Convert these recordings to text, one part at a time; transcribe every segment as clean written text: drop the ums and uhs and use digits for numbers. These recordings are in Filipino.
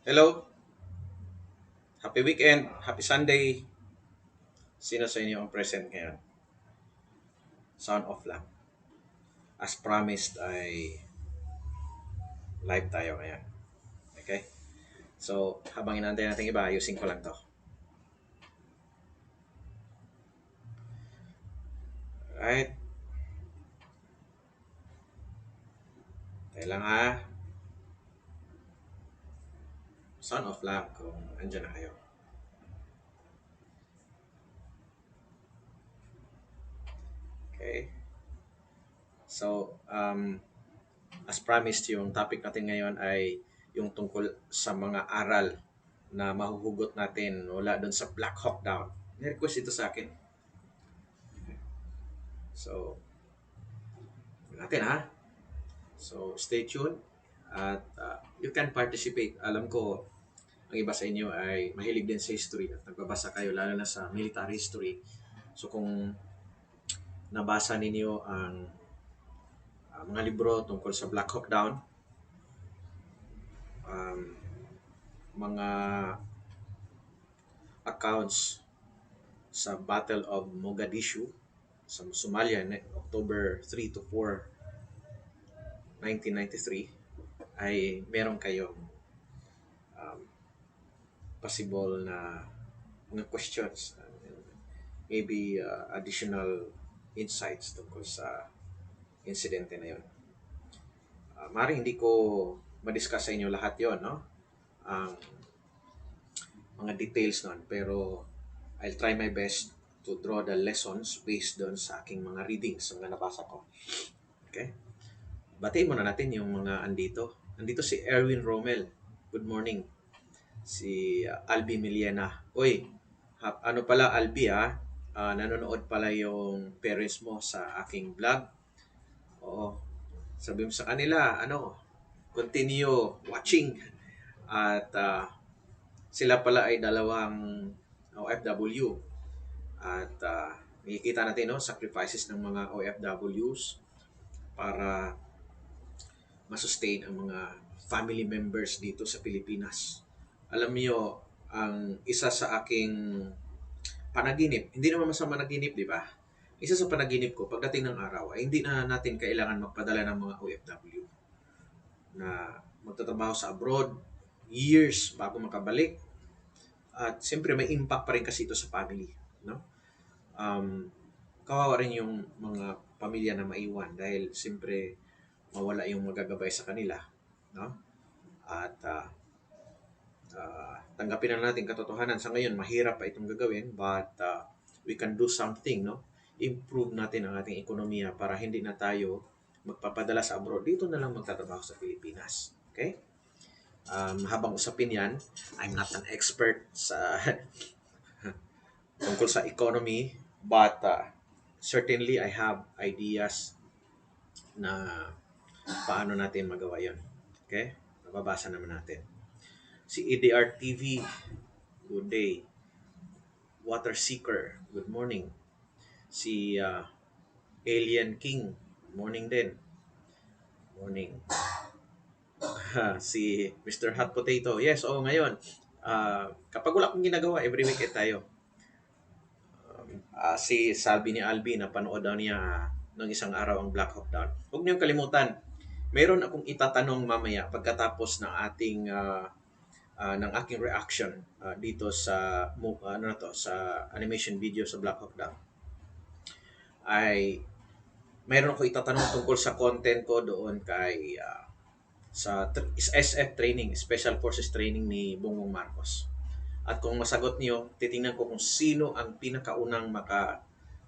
Hello, happy weekend, happy Sunday. Sino sa inyo ang present ngayon? Sound off lang. As promised ay live tayo ngayon. Okay? So, habang inaantay natin iba, ayusin ko lang to. Right? Tayo lang ha. Sound off lang kung andyan na kayo. Okay? So, as promised, yung topic natin ngayon ay yung tungkol sa mga aral na mahuhugot natin mula doon sa Blackhawk Down. Ni-request ito sa akin. So, natin ha. So, stay tuned at you can participate. Alam ko, ang iba sa inyo ay mahilig din sa history at nagbabasa kayo lalo na sa military history. So, kung nabasa ninyo ang mga libro tungkol sa Black Hawk Down, um, mga accounts sa Battle of Mogadishu sa Somalia, October 3 to 4, 1993, ay meron kayong um, possible na mga questions, maybe additional insights tungkol sa insidente na yun. Maring hindi ko ma-discuss sa inyo lahat yon, no? Ang mga details nun, pero I'll try my best to draw the lessons based doon sa aking mga readings, mga nabasa ko. Okay? Batiin muna natin yung mga andito. Andito si Erwin Romel. Good morning. Si Albi Miliena. Uy, ano pala Albi nanonood pala yung parents mo sa aking vlog. Oo. Sabi mo sa kanila, continue watching. At sila pala ay dalawang OFW. At nakikita natin sacrifices ng mga OFWs para masustain ang mga family members dito sa Pilipinas. Alam niyo, ang isa sa aking panaginip, hindi naman masama managinip, di ba? Isa sa panaginip ko, pagdating ng araw, ay hindi na natin kailangan magpadala ng mga OFW na magtatrabaho sa abroad, years bago makabalik. At siyempre may impact pa rin kasi ito sa family. No? Um, Kawawa rin yung mga pamilya na maiwan dahil siyempre mawala yung magagabay sa kanila. No? At tanggapin na natin katotohanan sa ngayon, mahirap pa itong gagawin, but we can do something, no? Improve natin ang ating ekonomiya para hindi na tayo magpapadala sa abroad. Dito na lang magtatrabaho sa Pilipinas. Okay? Habang usapin yan, I'm not an expert sa tungkol sa economy, but certainly I have ideas na paano natin magawa yon. Okay? Mababasa naman natin. Si EDR TV, good day. Water Seeker, good morning. Si Alien King, good morning din. Morning. Si Mr. Hot Potato, yes, ngayon. Kapag wala akong ginagawa, every weekend tayo. Si Sabi ni Albi, napanood daw niya ng isang araw ang Blackhawk Down. Huwag niyong kalimutan, meron akong itatanong mamaya pagkatapos ng ating ng aking reaction dito sa sa animation video sa Blackhawk Down. Ay mayroon ako itatanong tungkol sa content ko doon kay sa SF training, Special Forces training ni Bongbong Marcos. At kung masagot niyo, titingnan ko kung sino ang pinakaunang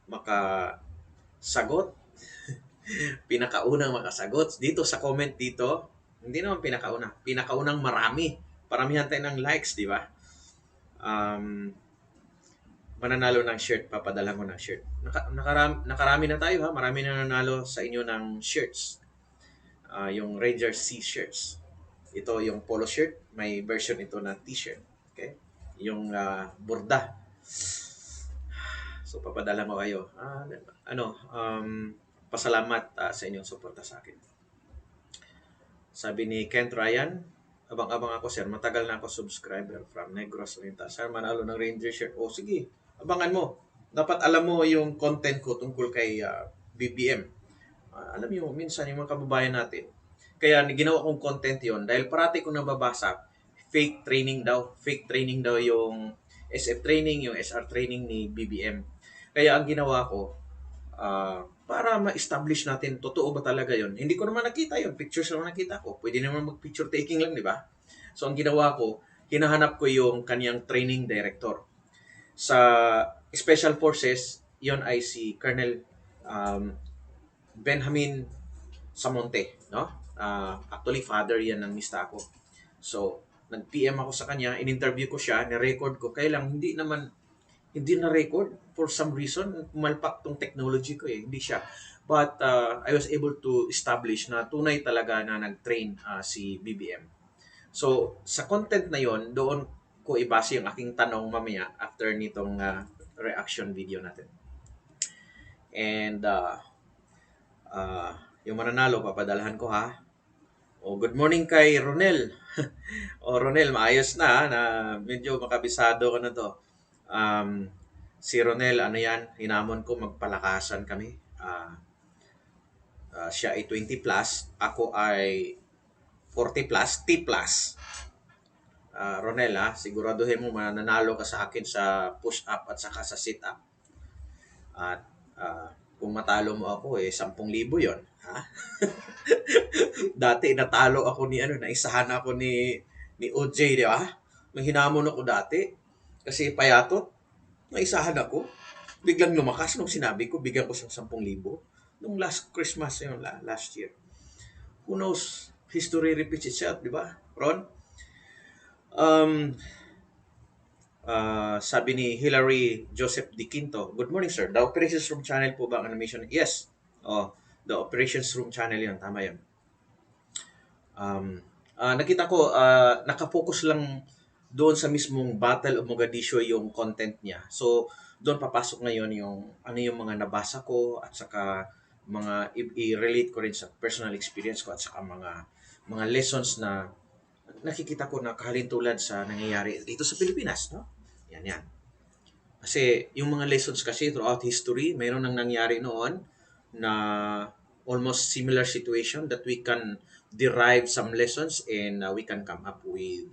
makasagot, pinakaunang makasagot dito sa comment dito. Hindi naman pinakaunang marami. Paramihan tayo ng likes, di ba? Mananalo ng shirt, papadala ko ng shirt. Nakarami na tayo ha, marami na nanalo sa inyo ng shirts. Yung Ranger C shirts. Ito yung polo shirt, may version ito na t-shirt. Okay? Yung burda. So papadala mo kayo. Pasalamat sa inyong suporta sa akin. Sabi ni Kent Ryan, abang-abang ako, sir. Matagal na ako subscriber from Negros Oriental. Sir, manalo ng Ranger shirt. O, sige. Abangan mo. Dapat alam mo yung content ko tungkol kay BBM. Alam mo, minsan yung mga kababayan natin, kaya ginawa kong content yon dahil parati kong nababasa, fake training daw yung SF training, yung SR training ni BBM. Kaya ang ginawa ko, para ma-establish natin, totoo ba talaga yon? Hindi ko naman nakita yon. Pictures naman nakita ko. Pwede naman mag-picture taking lang, di ba? So, ang ginawa ko, hinahanap ko yung kanyang training director. Sa Special Forces, yon ay si Colonel um, Benjamin Samonte, no? Actually, father yan ng mista ko. So, nag-PM ako sa kanya, in-interview ko siya, ni-record ko. Kaya lang, hindi na-record. For some reason, pumalpak tong technology ko eh. Hindi siya. But I was able to establish na tunay talaga na nag-train si BBM. So, sa content na yon, doon ko ibase yung aking tanong mamaya after nitong reaction video natin. And uh, yung mananalo, papadalhan ko ha. O, good morning kay Ronel. O, Ronel, maayos na medyo makabisado ka na to. Si Ronel, ano yan, hinamon ko magpalakasan kami. Siya ay 20 plus, ako ay 40 plus, T plus. Ronel, siguraduhin mo mananalo ka sa akin sa push-up at saka sa sit-up. At kung matalo mo ako, 10,000 yon, ha? Dati natalo ako naisahan ako ni OJ, di ba? Nung hinamon ako dati, kasi payatot, naisahan ako. Biglang lumakas nung sinabi ko, bigyan ko sa 10,000. Nung last Christmas yun, last year. Who knows? History repeats itself, di ba, Ron? Sabi ni Hilary Joseph Di Quinto, good morning, sir. The Operations Room channel po ba ang animation? Yes. The Operations Room channel yun. Tama yun. Nakita ko, nakafocus lang doon sa mismong Battle of Mogadishu yung content niya. So, doon papasok ngayon yung ano yung mga nabasa ko at saka mga i-relate ko rin sa personal experience ko at saka mga lessons na nakikita ko na kahalintulad sa nangyayari dito sa Pilipinas, no? Yan. Kasi yung mga lessons kasi throughout history, mayroon nang nangyari noon na almost similar situation that we can derive some lessons and we can come up with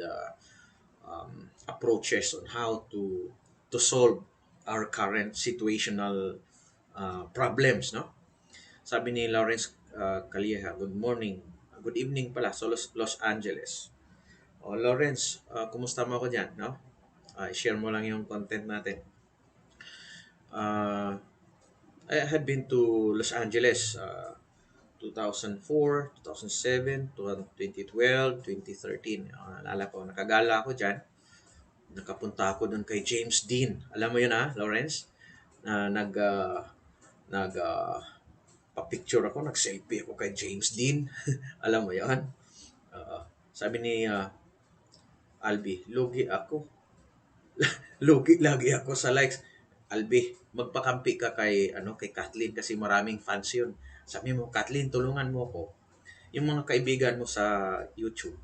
approaches on how to solve our current situational problems, no? Sabi ni Lawrence Calieja, good morning. Good evening pala sa Los Angeles. Lawrence, kumusta mo ako dyan, no? Share mo lang yung content natin. I had been to Los Angeles 2004, 2007, 2012, 2013. Naalala ko, nakagala ako dyan. Nakapunta ako doon kay James Dean. Alam mo yun Lawrence? Pa-picture ako, nag-selfie ako kay James Dean. Alam mo yun? Sabi ni Albi, lugi ako. Lugi lagi ako sa likes. Albi, magpakampi ka kay Kathleen kasi maraming fans yun. Sabi mo, Kathleen, tulungan mo ko. Yung mga kaibigan mo sa YouTube,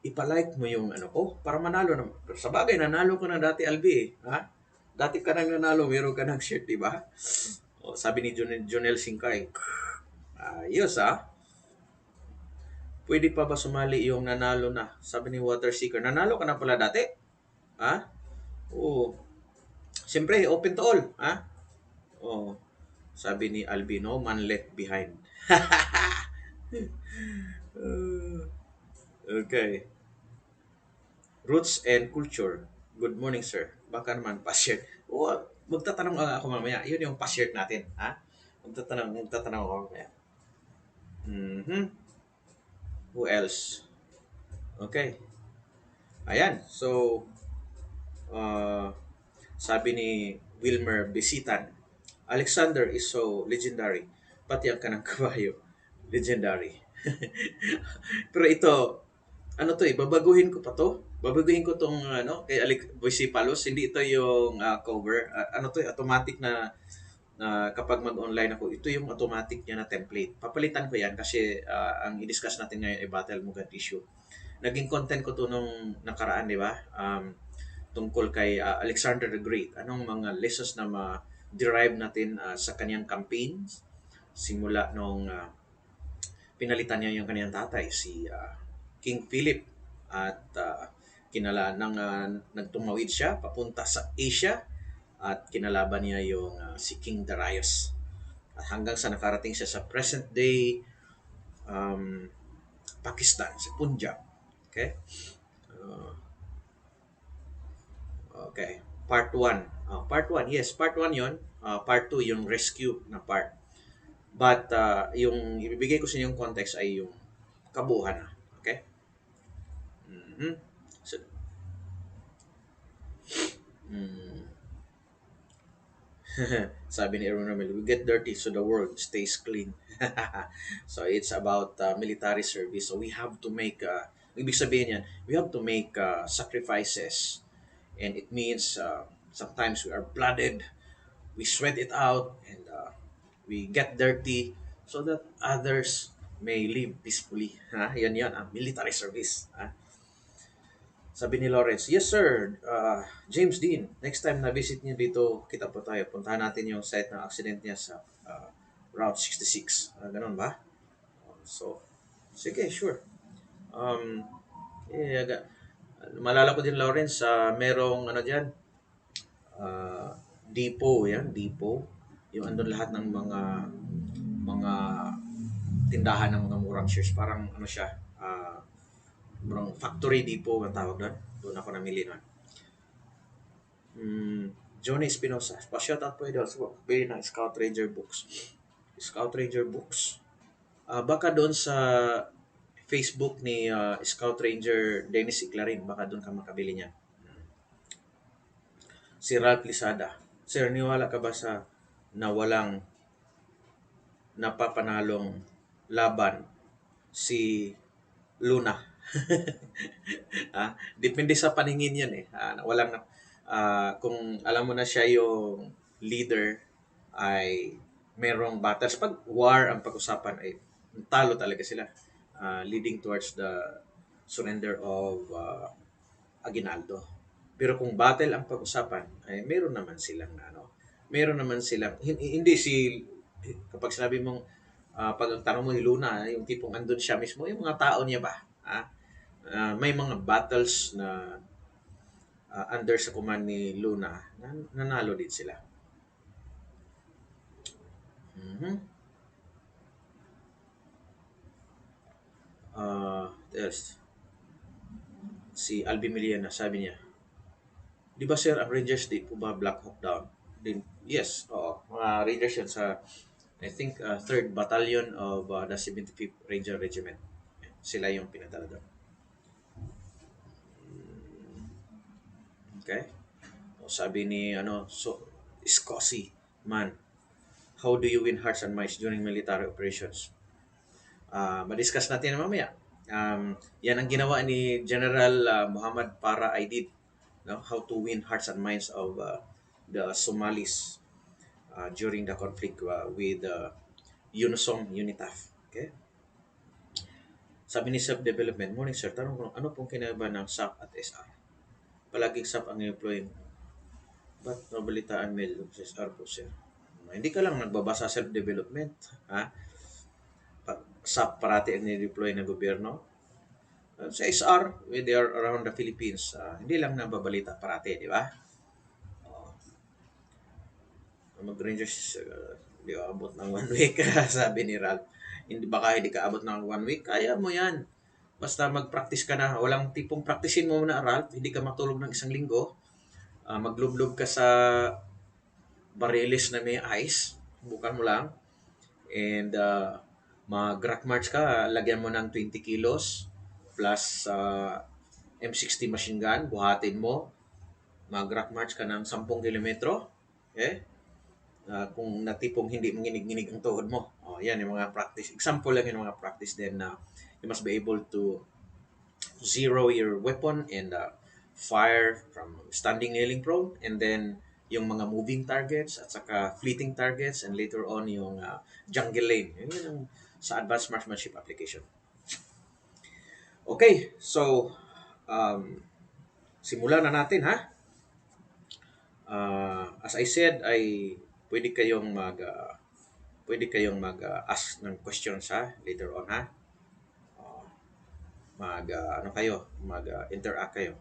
ipalike mo yung ko para manalo naman. Sa bagay, nanalo ko na dati, Albi. Ha? Dati ka nang nanalo, meron ka ng shirt, di ba? Sabi ni Jonel Singkay, ayos pwede pa ba sumali yung nanalo na? Sabi ni Water Seeker, nanalo ka na pala dati? Ha? Oo. Siyempre, open to all. Ha? Sabi ni Albino, man left behind. Okay. Roots and culture. Good morning, sir. Baka naman pa-shirt. Magtatanong ako mamaya. Yun yung pa-shirt natin. Ha? Magtatanong ako mamaya. Who else? Okay. Ayan. So, sabi ni Wilmer Bisitan, Alexander is so legendary. Pati ang kanang kabayo, legendary. Pero ito, babaguhin ko pa to. Babaguhin ko tong kay Alex Palos. Hindi ito yung cover. Automatic na kapag mag-online ako, ito yung automatic niya na template. Papalitan ko yan kasi ang i-discuss natin ngayon ay Battle Mogadishu. naging content ko to nung nakaraan, di ba? Tungkol kay Alexander the Great. Anong mga lessons na ma-derive natin sa kanyang campaigns simula nung pinalitan niya yung kanyang tatay, si King Philip. At kinala nang nagtumawid siya papunta sa Asia at kinalaban niya yung si King Darius. At hanggang sa nakarating siya sa present day um, Pakistan, sa Punjab. Okay? Uh, okay. Part 1. Part 1, yes. Part 1 yon. Part 2, yung rescue na part. But yung ibibigay ko sa inyo yung context ay yung kabuuan na. Okay? Mhm. So, mm, sabi ni Aaron Romel, we get dirty so the world stays clean. So it's about military service. So we have to make, ibig sabihin yan, we have to make sacrifices. And it means sometimes we are blooded, we sweat it out, and we get dirty so that others may live peacefully. Ha? Yan, military service. Ha? Sabi ni Lawrence, yes sir, James Dean, next time na visit niyo dito, kita po tayo. Puntahan natin yung site ng accident niya sa Route 66. Ganun ba? So, sige, sure. Um, eh, malala ko din Lawrence, merong ano dyan, uh, depot, yan, depot. Yung andun lahat ng mga tindahan ng mga murang shares. Parang ano siya, murang factory depot ang tawag doon. Doon ako namili nun. Johnny Espinosa. Pa-shout out po ito. Very nice. Scout Ranger books. Scout Ranger books. Baka doon sa Facebook ni Scout Ranger Dennis Iclarin. Baka doon ka makabili niya. Si Ralph Lisada. Sir, niwala ka ba sa nawalang napapanalong laban si Luna? Depende sa paningin yan eh. Walang kung alam mo na siya yung leader ay merong battles. Pag war ang pag-usapan ay talo talaga sila. Leading towards the surrender of Aguinaldo. Pero kung battle ang pag-usapan ay meron naman silang hindi si kapag sinabi mong pag ang tanong mo ni Luna, yung tipong andun siya mismo, yung mga tao niya ba? May mga battles na under sa command ni Luna, nanalo din sila. Mhm. Yes. Si Albi Miliana, sabi niya, di ba sir, ang Rangers di po ba Blackhawk Down? Din, yes, oo. Mga Rangers yun sa, I think, 3rd Battalion of the 75th Ranger Regiment. Sila yung pinadala doon. Okay? O, sabi ni, Scosi, man, how do you win hearts and minds during military operations? Ma-discuss natin mamaya. Yan ang ginawa ni General Muhammad Para Aidid, no? How to win hearts and minds of the Somalis during the conflict with UNISOM, UNITAF. Okay? Sabi ni Self-Development, morning sir, tanong ko, ano pong kinaiba ng SAP at SR? Palaging SAP ang employee. Ba't nabalitaan may sa SR po sir? Hindi ka lang nagbabasa self-development. Ha? SAP parati ang nideploy ng gobyerno. Sa SR, they are around the Philippines. Hindi lang nababalita parati, di ba? Mag-Rangers, di abot ng 1 week, sabi ni Ralph. Hindi ka abot ng 1 week, kaya mo yan. Basta mag-practice ka na. Walang tipong practicein mo na, Ralph. Hindi ka matulog ng 1 linggo. Maglublob ka sa bariles na may ice. Bukan mo lang. And mag-rock march ka. Lagyan mo ng 20 kilos plus M60 machine gun. Buhatin mo. Mag-rock march ka ng 10 kilometro. Okay? Kung natipong hindi manginig-nginig ang tuhod mo. Yan yung mga practice. Example lang yung mga practice then you must be able to zero your weapon and fire from standing, kneeling, prone, and then yung mga moving targets at saka fleeting targets and later on yung jungle lane. Yun yung sa advanced marksmanship application. Okay, so um, simulan na natin ha. As I said, ay pwede kayong ask ng questions ha later on ha. Uh, ano kayo, interact kayo.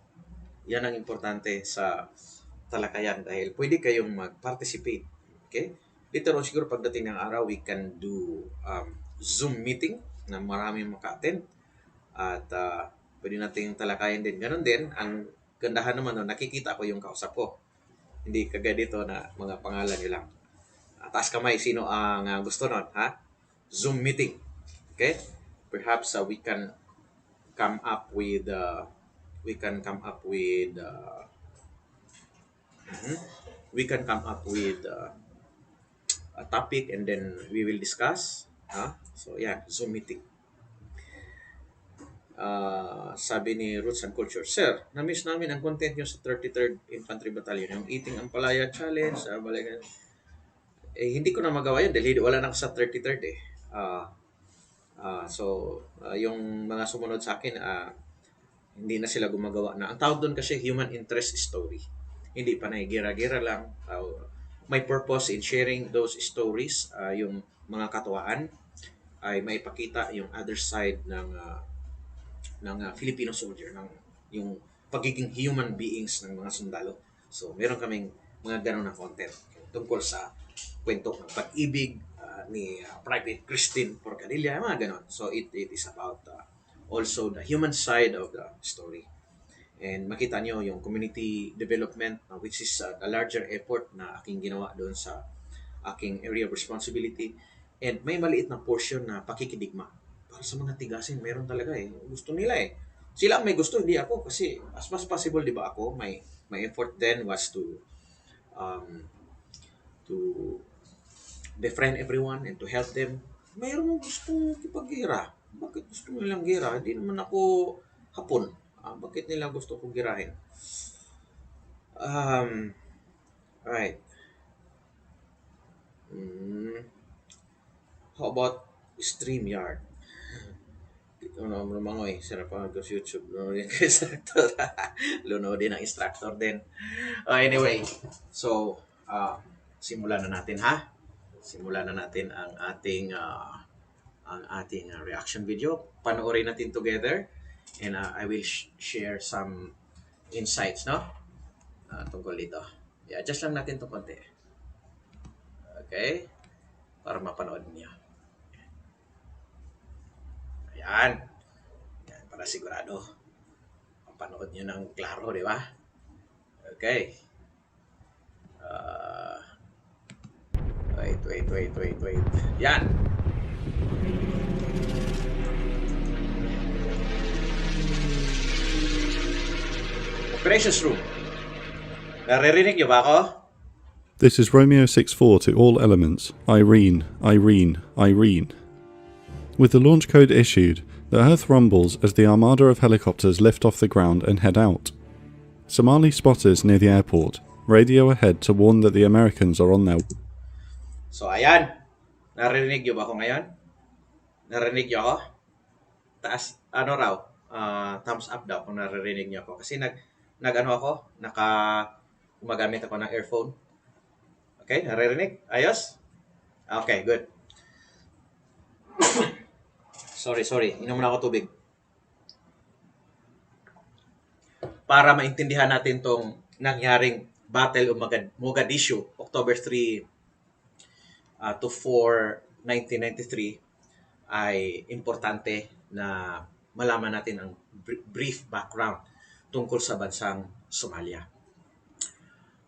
Yan ang importante sa talakayan dahil pwede kayong mag-participate. Okay? Later on siguro pagdating ng araw, we can do Zoom meeting na maraming maka-attend at pwede nating talakayan din. Ganon din, ang gandahan naman no, nakikita ko yung kausap ko. Hindi kagaya dito na mga pangalan nyo lang. Taas kamay, sino ang gusto nun, ha? Zoom meeting. Okay? Perhaps we can come up with mhm, we can come up with a topic and then we will discuss. So yeah, Zoom meeting. Sabi ni Roots and Culture, Sir, na-miss namin ang content nyo sa 33rd Infantry Battalion, yung Eating Ampalaya Challenge, hindi ko na magawa yun dahil wala na ako sa 33rd eh. Yung mga sumunod sa akin, hindi na sila gumagawa na. Ang tawag doon kasi human interest story. Hindi pa na gira-gira lang. My purpose in sharing those stories, yung mga katuwaan, ay maipakita yung other side ng Filipino soldier, ng yung pagiging human beings ng mga sundalo. So, meron kaming mga ganun na content tungkol sa kwento ng pag-ibig ni Private Christine Porcadilla, mga ganun. So, it is about also the human side of the story. And makita nyo yung community development, which is a larger effort na aking ginawa doon sa aking area of responsibility. And may maliit na portion na pakikidigma. Para sa mga tigasin, meron talaga eh. Gusto nila eh. Sila ang may gusto, hindi ako. Kasi as much possible, di ba ako, my effort then was um, to befriend everyone and to help them. Mayroon gusto kipag-gira. Bakit gusto nilang gira? Hindi naman ako hapon. Bakit nila gusto kong girahin? Um, right. Mm, how about StreamYard? Ano mangoy, sarap pa ko sa YouTube. Lunoodin ko instructor. Lunoodin ang instructor din. Anyway, so simulan na natin ha. Simulan na natin ang ating reaction video. Panoorin natin together and I will share some insights no tungkol dito. I-adjust lang natin 'to konti. Okay? Para mapanood niyo. Ayan. Yan, para sigurado mapanood niyo ng klaro, di ba? Okay. Uh, wait. Yan. Operations room. Naririnig niyo ba ako? This is Romeo 64 to all elements. Irene. With the launch code issued, the Earth rumbles as the armada of helicopters lift off the ground and head out. Somali spotters near the airport radio ahead to warn that the Americans are on their way. So ayan, naririnig niyo ba ako ngayon? Narinig niyo ako? Taas, ano raw? Thumbs up daw kung naririnig niyo ako. Kasi nag-ano ako, gumagamit ako ng earphone. Okay, naririnig? Ayos? Okay, good. sorry. Inom na ako tubig. Para maintindihan natin tong nangyaring Battle of Mogadishu, October 3 to 4, 1993, ay importante na malaman natin ang brief background tungkol sa bansang Somalia.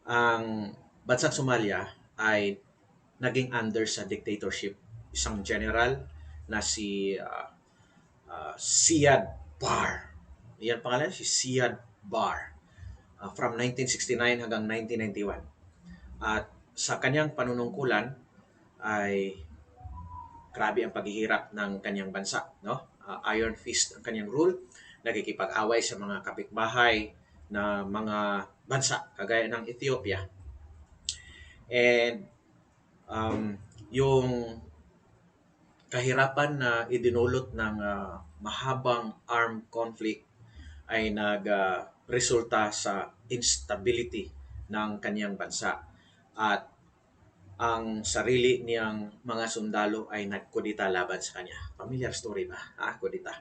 Ang bansang Somalia ay naging under sa dictatorship isang general na si Siad Barre. Yan pangalan, si Siad Barre. From 1969 hanggang 1991. At sa kanyang panunungkulan ay grabe ang paghihirap ng kanyang bansa, no? Iron fist ang kanyang rule, nakikipag-away sa mga kapitbahay na mga bansa kagaya ng Ethiopia. And yung kahirapan na idinulot ng mahabang armed conflict ay resulta sa instability ng kaniyang bansa at ang sarili niyang mga sundalo ay nagkudita laban sa kanya. Familiar story ba? Kudita.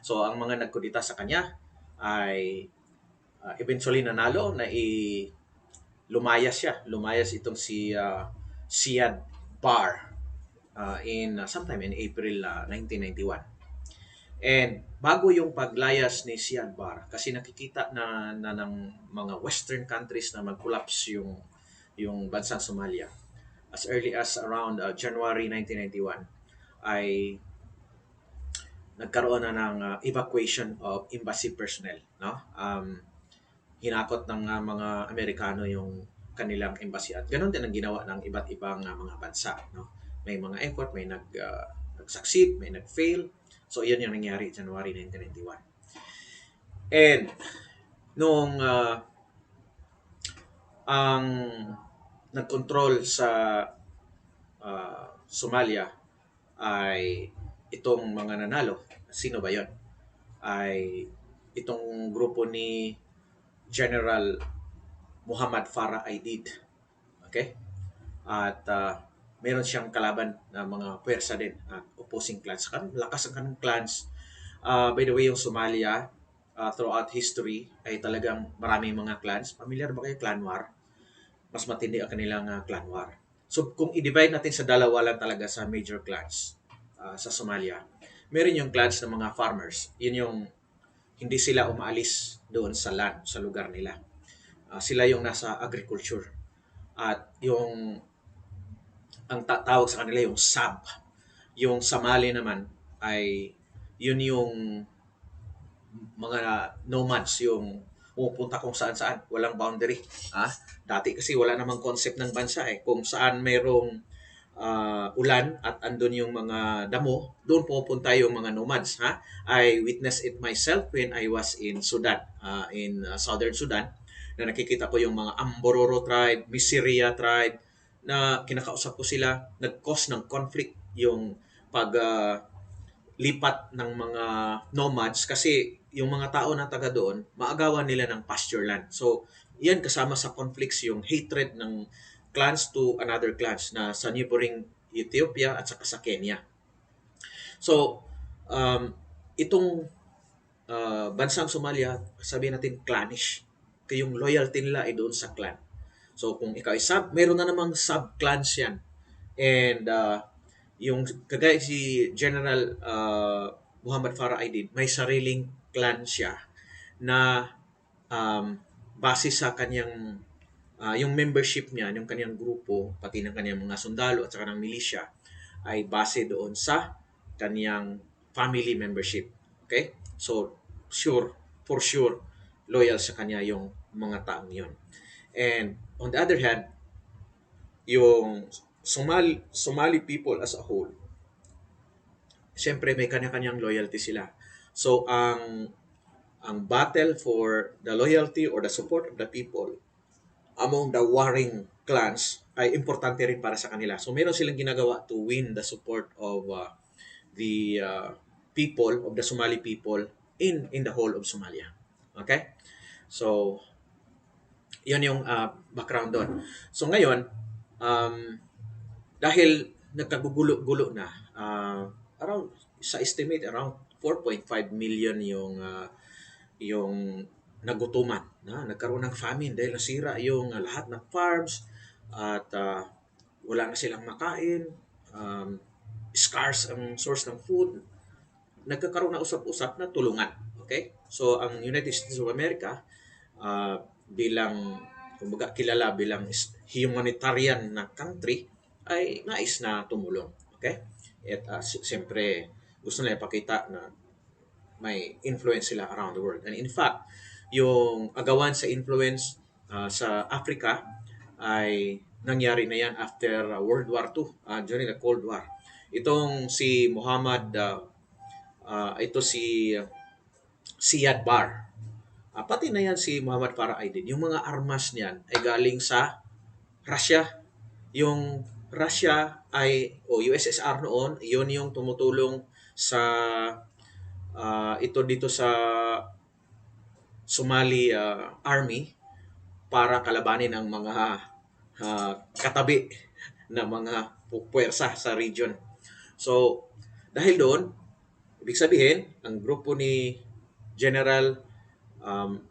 So ang mga nagkudita sa kanya ay eventually nanalo na lumayas siya. Lumayas itong si Siad Barr in sometime in April 1991. And bago yung paglayas ni Siad Barr, kasi nakikita na ng mga Western countries na mag-collapse yung bansang Somalia as early as around January 1991 ay nagkaroon na ng evacuation of embassy personnel, no? Hinakot ng mga Amerikano yung kanilang embassy at ganoon din ang ginawa ng iba't ibang mga bansa, no? May mga effort, may nag-succeed, may nag-fail. So, yun yung nangyari January 1991. And nung ang nagkontrol sa Somalia ay itong mga nanalo. Sino ba yon? Ay itong grupo ni General Muhammad Farah Aidid. Okay? At meron siyang kalaban na mga pwersa din at opposing clans. Lakas ang kanong clans. By the way, yung Somalia, throughout history, ay talagang maraming mga clans. Familiar ba kayo clan war? Mas matindi ang kanilang clan war. So kung i-divide natin sa dalawa lang talaga sa major clans sa Somalia, meron yung clans ng mga farmers. Yun yung hindi sila umaalis doon sa land, sa lugar nila. Sila yung nasa agriculture. At yung ang tawag sa kanila yung sab. Yung Somali naman ay yun yung mga nomads, yung pumupunta kung saan saan, walang boundary. Dati kasi wala namang concept ng bansa kung saan merong ulan at andun yung mga damo, doon pupunta yung mga nomads. I witnessed it myself when I was in Sudan, in southern Sudan, na nakikita ko yung mga Ambororo tribe, Misiria tribe, na kinakausap ko sila, nag-cause ng conflict yung pag lipat ng mga nomads kasi yung mga tao na taga doon, maagawan nila ng pasture land. So, yan kasama sa conflicts yung hatred ng clans to another clans na sa neighboring Ethiopia at saka sa Kenya. So, itong bansang Somalia, sabihin natin clannish. Kaya yung loyalty nila ay doon sa clan. So, kung ikaw ay meron na namang sub-clans yan. And yung kagaya si General Muhammad Farah Aidid, may sariling clan siya na base sa kanyang yung membership niya, yung kanyang grupo, pati ng kanyang mga sundalo at saka ng milisya ay base doon sa kanyang family membership. Okay? So, for sure, loyal sa kanya yung mga taong yun. And on the other hand, yung Somali people as a whole, siyempre may kanya-kanyang loyalty sila. So, ang battle for the loyalty or the support of the people among the warring clans ay importante rin para sa kanila. So meron silang ginagawa to win the support of the people, of the Somali people in the whole of Somalia. Okay? So, yun yung background doon. So ngayon, dahil nagkagugulo-gulo na, around, sa estimate, around 4.5 million yung nagutuman, nagkaroon ng famine dahil nasira yung lahat ng farms at wala na silang makain, scarce ang source ng food, nagkakaroon na usap-usap na tulungan. Okay? So, ang United States of America, bilang, kumbaga, kilala bilang humanitarian na country, ay nais na tumulong. Okay? At siyempre, gusto nila ipakita na may influence sila around the world. And in fact, yung agawan sa influence sa Africa ay nangyari na yan after World War II, during the Cold War. Itong si Muhammad, ito si Siad Barr, pati na yan si Muhammad Farah Aidid, yung mga armas niyan ay galing sa Russia. Yung Russia ay o USSR noon, yun yung tumutulong sa ito dito sa Somali army para kalabanin ang mga katabi na mga puwersa sa region. So, dahil doon, ibig sabihin, ang grupo ni General um,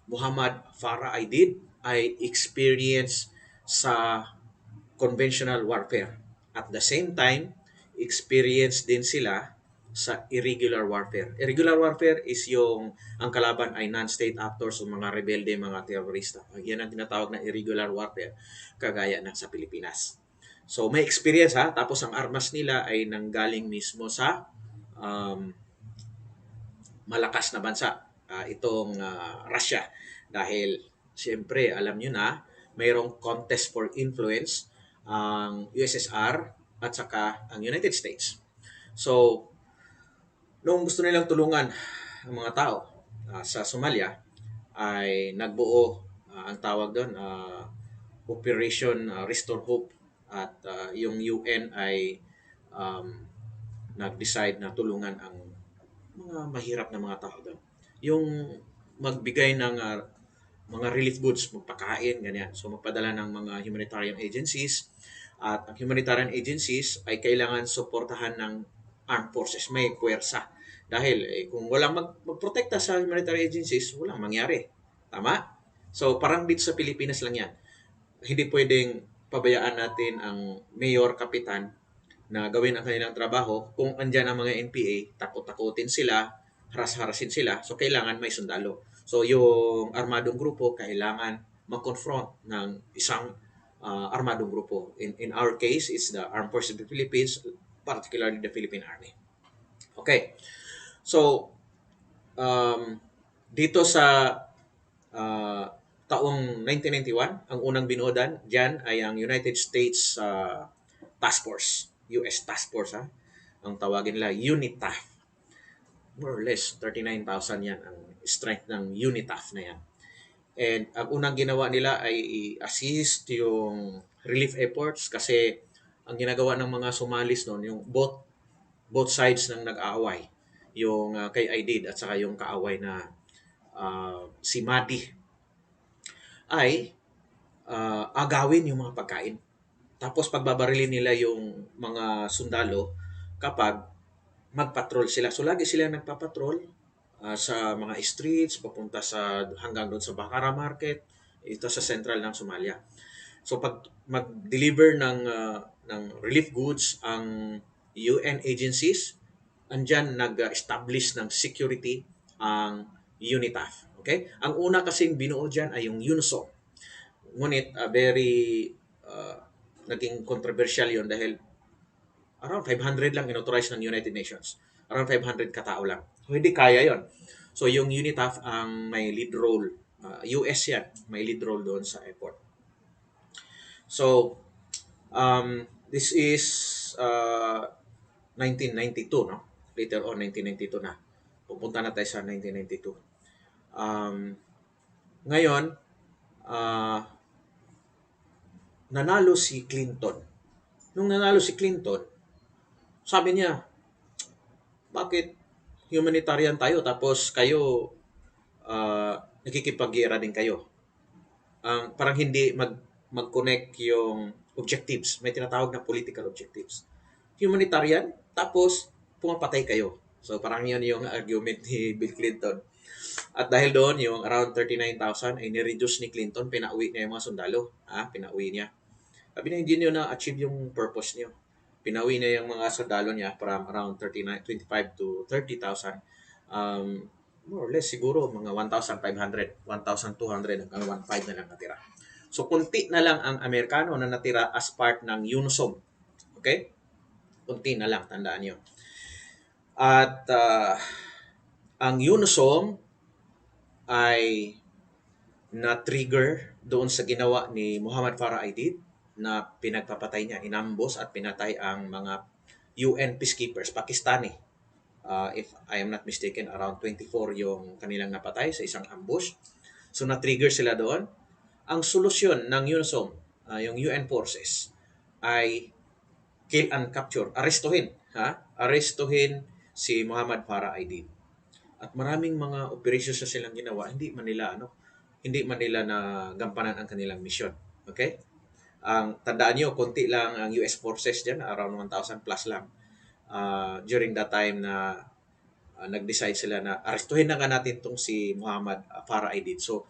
Muhammad Farah Aidid ay experience sa conventional warfare. At the same time, experience din sila sa irregular warfare. Irregular warfare is yung ang kalaban ay non-state actors o mga rebelde, mga terorista. Yan ang tinatawag na irregular warfare, kagaya ng sa Pilipinas. So may experience ha, tapos ang armas nila ay nanggaling mismo sa um, malakas na bansa, itong Russia. Dahil siyempre alam nyo na, mayroong contest for influence ang USSR at saka ang United States. So, noong gusto nilang tulungan ang mga tao sa Somalia, ay nagbuo ang tawag doon, Operation Restore Hope, at yung UN ay um, nag-decide na tulungan ang mga mahirap na mga tao doon. Yung magbigay ng mga relief goods, magpakain, ganyan. So magpadala ng mga humanitarian agencies, at ang humanitarian agencies ay kailangan suportahan ng armed forces, may puwersa. Dahil kung walang magprotekta sa humanitarian agencies, walang mangyari. Tama? So parang dito sa Pilipinas lang yan. Hindi pwedeng pabayaan natin ang mayor, kapitan na gawin ang kanilang trabaho. Kung andyan ang mga NPA, takot-takutin sila, haras-harasin sila, so kailangan may sundalo. So yung armadong grupo kailangan mag-confront ng isang armadong grupo. In our case, it's the Armed Forces of the Philippines, particularly the Philippine Army. Okay. So, um, dito sa uh, taong 1991, ang unang binodan dyan ay ang United States Task Force, US Task Force, ha? Ang tawagin nila UNITAF. More or less 39,000 yan ang strength ng UNITAF na yan. And ang unang ginawa nila ay i-assist yung relief efforts, kasi ang ginagawa ng mga Somalis noon, yung both sides ng nag-aaway, yung kay Aidid at saka yung kaaway na si Madi, ay agawin yung mga pagkain. Tapos pagbabarilin nila yung mga sundalo kapag magpatrol sila. So lagi sila nagpapatrol sa mga streets, papunta sa hanggang doon sa Bakara Market, ito sa central ng Somalia. So pag mag-deliver ng relief goods ang UN agencies, andyan nag-establish ng security ang UNITAF. Okay? Ang una kasing binuo dyan ay yung UNSOM. Ngunit very uh, naging controversial yon dahil around 500 lang inauthorize ng United Nations. Around 500 katao lang. So, hindi kaya yon. So, yung UNITAF ang may lead role. US yan, may lead role doon sa effort. So, this is 1992, no? Later on, 1992 na. Pupunta na tayo sa 1992. Ngayon, uh, nanalo si Clinton. Nung nanalo si Clinton, sabi niya, bakit humanitarian tayo tapos kayo nakikipag-gira din kayo? Parang hindi mag-connect yung objectives. May tinatawag na political objectives. Humanitarian, tapos pumapatay kayo. So parang yun yung argument ni Bill Clinton. At dahil doon, yung around 39,000 ay nireduce ni Clinton, pinauwi niya yung mga sundalo. Pinauwi niya. Sabi niya, hindi niyo na-achieve yung purpose niyo. Pinauwi niya yung mga sundalo niya from around 25 to 30,000. More or less siguro mga 1,500, 1,200 hanggang 1,500 na lang natira. So, kunti na lang ang Amerikano na natira as part ng UNSOM. Okay? Kunti na lang, tandaan niyo. At ang UNSOM ay na-trigger doon sa ginawa ni Muhammad Farah Aidid na pinagpapatay niya, inambos at pinatay ang mga UN peacekeepers, Pakistani. If I am not mistaken, around 24 yung kanilang napatay sa isang ambush. So na-trigger sila doon. Ang solusyon ng UNSOM, yung UN forces, ay kill and capture, arestuhin, arestuhin si Muhammad Farah Aidid. At maraming mga operations na silang ginawa, hindi man nila na gampanan ang kanilang mission. Okay? Ang tandaan nyo, konti lang ang US forces dyan, around 1,000 plus lang. During that time na nag-decide sila na arestuhin na nga natin tong si Muhammad Farah Aidid. So,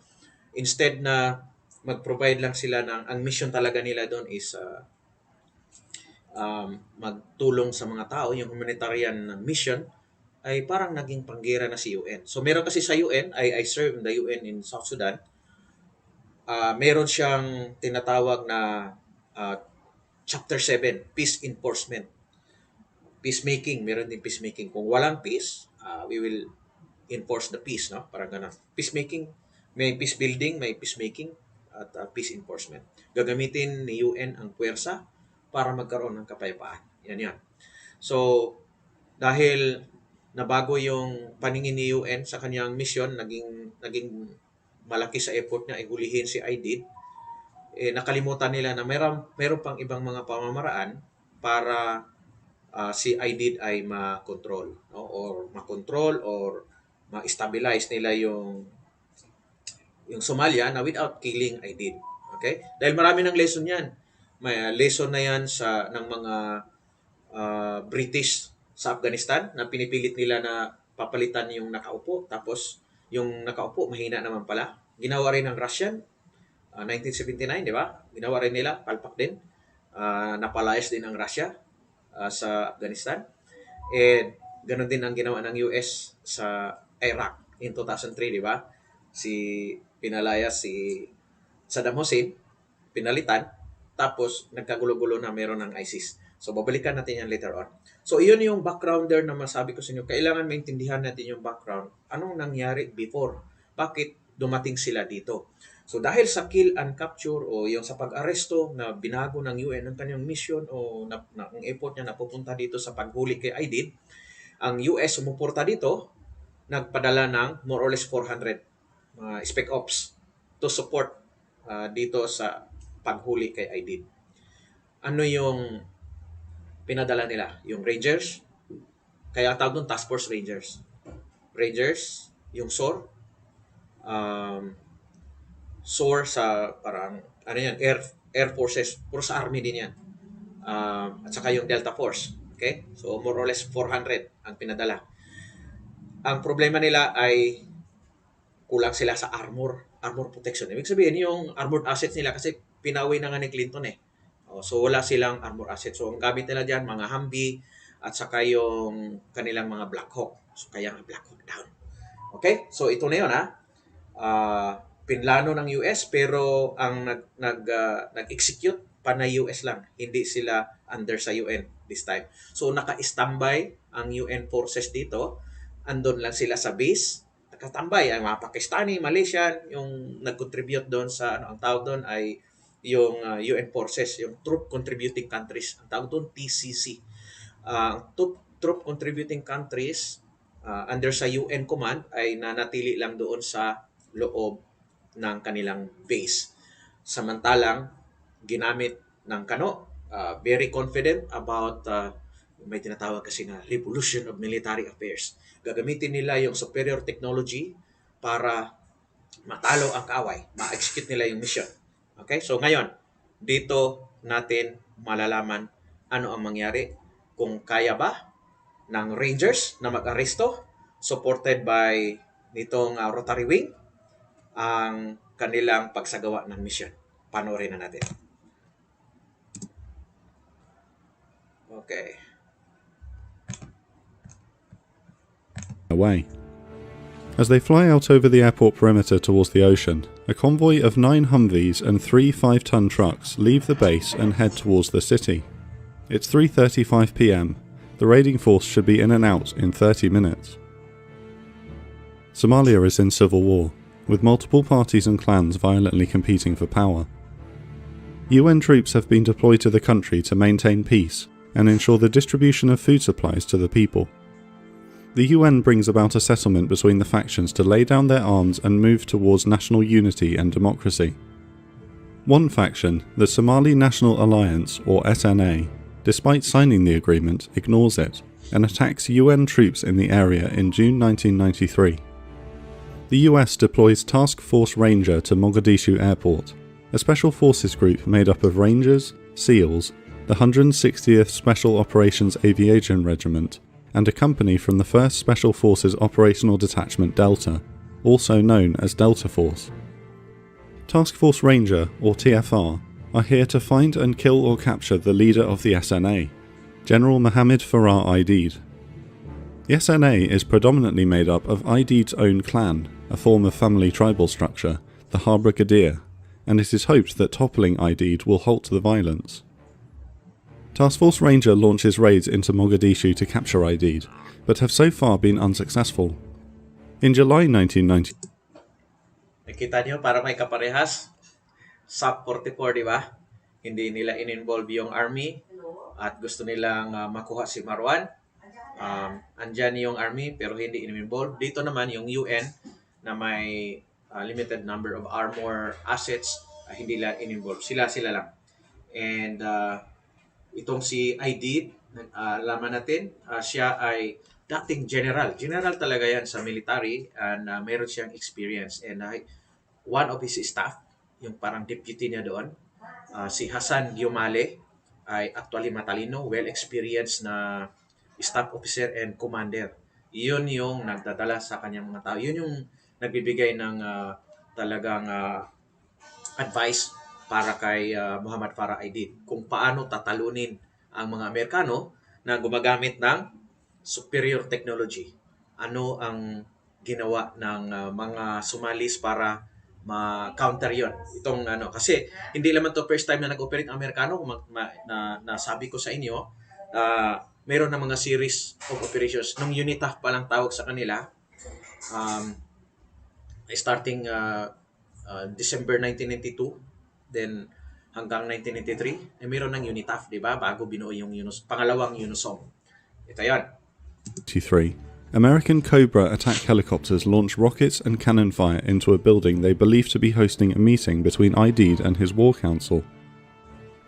instead na mag-provide lang sila ang mission talaga nila doon is magtulong sa mga tao, yung humanitarian mission, ay parang naging panggera na si UN. So, meron kasi sa UN, I serve in the UN in South Sudan, meron siyang tinatawag na Chapter 7, Peace Enforcement. Peacemaking, meron din peacemaking. Kung walang peace, we will enforce the peace, no? Parang ganun. Peacemaking, may peace building, may peacemaking, at peace enforcement. Gagamitin ni UN ang puwersa para magkaroon ng kapayapaan. Yan. So, dahil nabago yung paningin ni UN sa kanyang mission, naging malaki sa effort niya ay hulihin si Aidid, nakalimutan nila na meron pang ibang mga pamamaraan para si Aidid ay ma-control, no? Or ma-control or ma-stabilize nila yung Somalia na without killing Aidid. Okay? Dahil marami ng lesson yan. May lesson na yan ng mga British sa Afghanistan na pinipilit nila na papalitan yung nakaupo, tapos yung nakaupo mahina naman pala. Ginawa rin ng Russian 1979, di ba? Ginawa rin nila, palpak din. Napalayas din ang Russia sa Afghanistan. And ganun din ang ginawa ng US sa Iraq in 2003, di ba? Pinalayas si Saddam Hussein, pinalitan, tapos nagkagulo-gulo na meron ng ISIS. So, babalikan natin yan later on. So, iyon yung backgrounder na masabi ko sa inyo. Kailangan maintindihan natin yung background. Anong nangyari before? Bakit dumating sila dito? So, dahil sa kill and capture o yung sa pag-aresto na binago ng UN ang kanyang mission o ang effort niya na pupunta dito sa paghuli kay Aidid, ang US sumuporta dito, nagpadala ng more or less 400 spec ops to support dito sa paghuli kay Aidid. Ano yung pinadala nila? Yung Rangers, kaya tawag doon Task Force Rangers. Rangers, yung SOR, SOR sa parang, Air Forces, puro sa Army din yan. At saka yung Delta Force. Okay? So, more or less 400 ang pinadala. Ang problema nila ay kulang sila sa armor protection. Ibig sabihin, yung armored assets nila kasi pinawi na nga ni Clinton eh. So, wala silang armor assets. So, ang gamit nila dyan, mga Humvee at saka yung kanilang mga Blackhawk. So, kaya nga Blackhawk Down. Okay? So, ito na yun pinlano ng US pero ang nag-execute pa na US lang. Hindi sila under sa UN this time. So, naka-standby ang UN forces dito. Andun lang sila sa base. Nakatambay ang mga Pakistani, Malaysian, yung nag-contribute doon sa, ang tawag doon ay yung UN forces, yung Troop Contributing Countries. Ang tawag doon, TCC. Troop Contributing Countries under sa UN command ay nanatili lang doon sa loob ng kanilang base. Samantalang, ginamit ng Kano, very confident about may tinatawag kasi na revolution of military affairs. Gagamitin nila yung superior technology para matalo ang kaaway, ma-execute nila yung mission. Okay? So ngayon, dito natin malalaman ano ang mangyari. Kung kaya ba ng Rangers na mag-aresto, supported by nitong Rotary Wing, ang kanilang pagsagawa ng mission. Panoorin na natin. Okay. Away. As they fly out over the airport perimeter towards the ocean, a convoy of 9 Humvees and 3 5-ton trucks leave the base and head towards the city. It's 3:35 p.m. The raiding force should be in and out in 30 minutes. Somalia is in civil war, with multiple parties and clans violently competing for power. UN troops have been deployed to the country to maintain peace and ensure the distribution of food supplies to the people. The UN brings about a settlement between the factions to lay down their arms and move towards national unity and democracy. One faction, the Somali National Alliance, or SNA, despite signing the agreement, ignores it and attacks UN troops in the area in June 1993. The US deploys Task Force Ranger to Mogadishu Airport, a special forces group made up of Rangers, SEALs, the 160th Special Operations Aviation Regiment, and a company from the 1st Special Forces Operational Detachment Delta, also known as Delta Force. Task Force Ranger, or TFR, are here to find and kill or capture the leader of the SNA, General Mohammed Farah Aidid. The SNA is predominantly made up of Aidid's own clan, a form of family tribal structure, the Harbour Gadir, and it is hoped that toppling Aidid will halt the violence. Task Force Ranger launches raids into Mogadishu to capture Aidid, but have so far been unsuccessful. In July 1990, Nakita nyo, para may kaparehas. Sub 44, di ba? Hindi nila in-involve yung army at gusto nilang makuha si Marwan. Andyan yung army pero hindi in-involve. Dito naman yung UN na may limited number of armor assets, hindi lang in-involve. Sila lang. And itong si Aidid, alaman natin, siya ay dating general. General talaga yan sa military and meron siyang experience. And one of his staff, yung parang deputy niya doon, si Hassan Giomale, ay actually matalino, well-experienced na staff officer and commander. Yun yung nagdadala sa kanyang mga tao. Yun yung nagbibigay ng talagang advice para kay Muhammad Farah Aidid kung paano tatalunin ang mga Amerikano na gumagamit ng superior technology. Ano ang ginawa ng mga Somalis para ma-counter yon. Itong kasi hindi naman to first time na nag-operate ang Amerikano, na sabi ko sa inyo, meron na mga series of operations. Nung UNITAF pa lang tawag sa kanila, starting December 1992, then hanggang 1993, meron ng UNITAF, di ba? Bago binuo yung pangalawang UNOSOM. Ito yan. 1993, American Cobra attack helicopters launch rockets and cannon fire into a building they believe to be hosting a meeting between Aidid and his war council.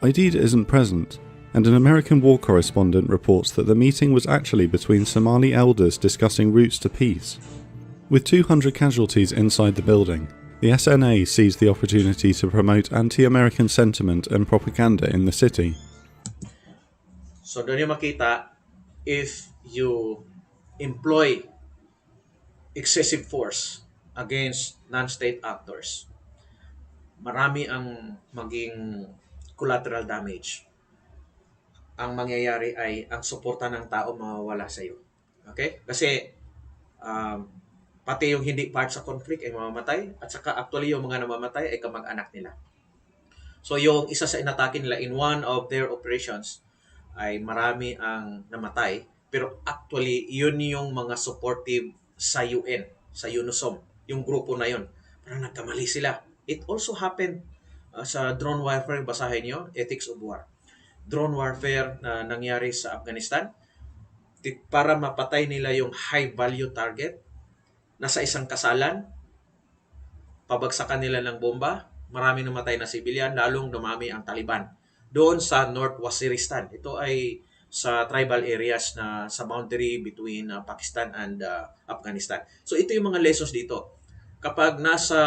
Aidid isn't present, and an American war correspondent reports that the meeting was actually between Somali elders discussing routes to peace. With 200 casualties inside the building, the SNA seized the opportunity to promote anti-American sentiment and propaganda in the city. So doon yung makita, if you employ excessive force against non-state actors, marami ang maging collateral damage. Ang mangyayari ay ang suporta ng tao mawawala sa iyo. Okay? Kasi pati yung hindi part sa conflict ay mamamatay, at saka actually yung mga namamatay ay kamag-anak nila. So yung isa sa inatake nila in one of their operations ay marami ang namatay, pero actually yun yung mga supportive sa UN, sa UNOSOM, yung grupo na yun. Parang nagkamali sila. It also happened sa drone warfare, basahin nyo, Ethics of War. Drone warfare na nangyari sa Afghanistan, para mapatay nila yung high value target, nasa isang kasalan, pabagsakan nila ng bomba, maraming namatay na civilian, lalong dumami ang Taliban. Doon sa North Waziristan, ito ay sa tribal areas na sa boundary between Pakistan and Afghanistan. So ito yung mga lessons dito. Kapag nasa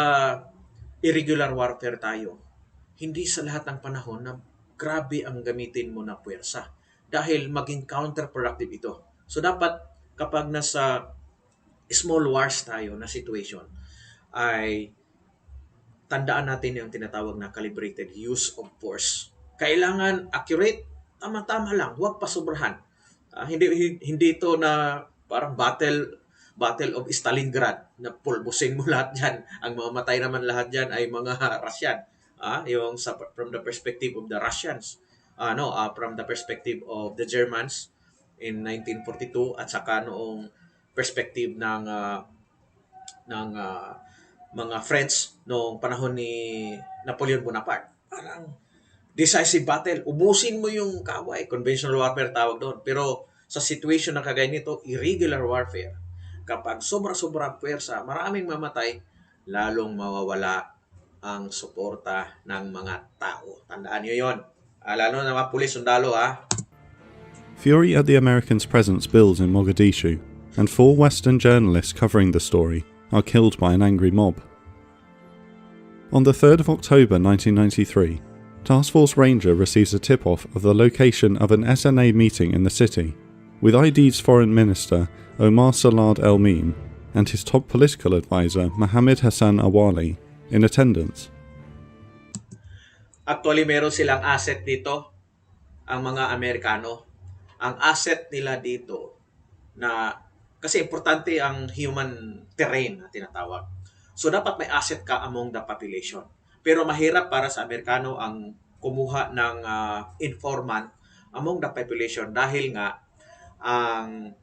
irregular warfare tayo, hindi sa lahat ng panahon na grabe ang gamitin mo na puwersa. Dahil maging counterproductive ito. So dapat kapag nasa small wars tayo na situation, ay tandaan natin yung tinatawag na calibrated use of force. Kailangan accurate, tama-tama lang, huwag pasobrahan. Hindi ito na parang battle of Stalingrad na pulbusin mo lahat dyan. Ang mamatay naman lahat dyan ay mga Russian. Yung from the perspective of the Russians, from the perspective of the Germans in 1942, at saka noong perspective ng mga French noong panahon ni Napoleon Bonaparte. Parang decisive battle, ubusin mo yung kaway. Conventional warfare tawag doon. Pero sa situation na kagaya nito, irregular warfare, kapag sobra-sobra puwersa, maraming mamatay, lalong mawawala ang suporta ng mga tao. Tandaan nyo yon. Lalo na mga pulis, sundalo ha. Fury at the Americans' presence builds in Mogadishu, and 4 Western journalists covering the story are killed by an angry mob. On the 3rd of October 1993, Task Force Ranger receives a tip-off of the location of an SNA meeting in the city, with ID's Foreign Minister Omar Salad El-Mim and his top political advisor Mohammed Hassan Awali in attendance. Actually, meron silang asset dito, ang mga Amerikano. Ang asset nila dito na, kasi importante ang human terrain na tinatawag. So dapat may asset ka among the population. Pero mahirap para sa Amerikano ang kumuha ng informant among the population dahil nga ang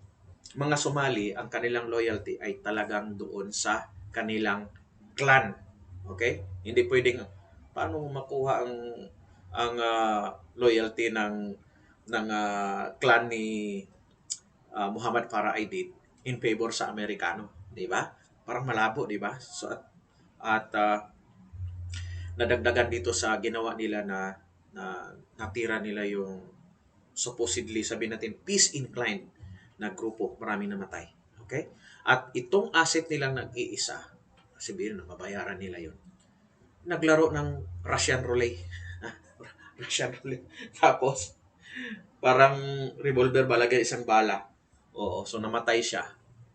mga Somali, ang kanilang loyalty ay talagang doon sa kanilang clan. Okay? Hindi pwedeng paano makuha ang loyalty ng clan ni Muhammad Farah Aidid in favor sa Amerikano, 'di ba? Parang malabo, 'di ba? So at nadagdagan dito sa ginawa nila na natira nila yung supposedly sabihin natin peace inclined na grupo, maraming namatay. Okay? At itong asset nilang nag-iisa, sabihin na mabayaran nila yon. Naglaro ng Russian roulette. Russian roulette. Tapos parang revolver balagay isang bala. Oo, so namatay siya.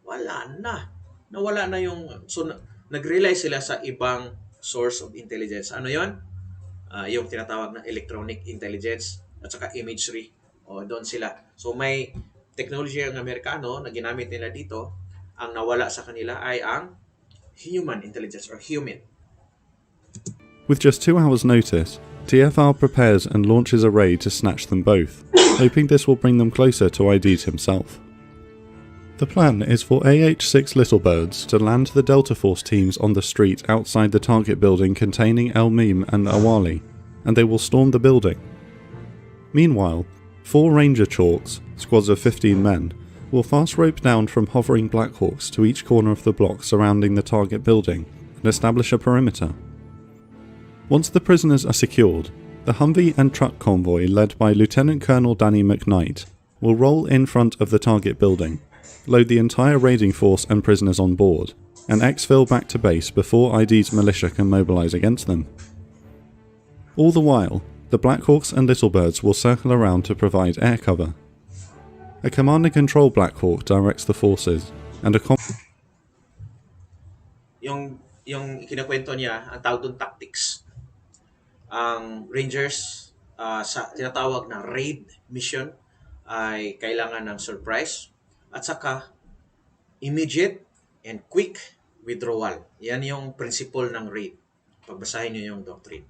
Wala na. Nawala na yung so nag-rely sila sa ibang source of intelligence. Ano 'yon? Yung tinatawag na electronic intelligence at saka imagery. O doon sila. So may technology ang Amerikano na ginamit nila dito. Ang nawala sa kanila ay ang human intelligence or human. With just 2 hours' notice, TFR prepares and launches a raid to snatch them both, hoping this will bring them closer to Aidid himself. The plan is for AH-6 Little Birds to land the Delta Force teams on the street outside the target building containing El-Mim and Awali, and they will storm the building. Meanwhile, 4 Ranger Chalks, squads of 15 men, will fast rope down from hovering Blackhawks to each corner of the block surrounding the target building and establish a perimeter. Once the prisoners are secured, the Humvee and truck convoy led by Lieutenant Colonel Danny McKnight will roll in front of the target building, load the entire raiding force and prisoners on board, and exfil back to base before ID's militia can mobilise against them. All the while, the Blackhawks and Little Birds will circle around to provide air cover. A command and control Blackhawk directs the forces, and a yung kinakwento niya, ang tawag doon tactics. Ang Rangers sa tinatawag na raid mission ay kailangan ng surprise at saka immediate and quick withdrawal. Yan yung principle ng raid. Pagbasahin niyo yung doctrine.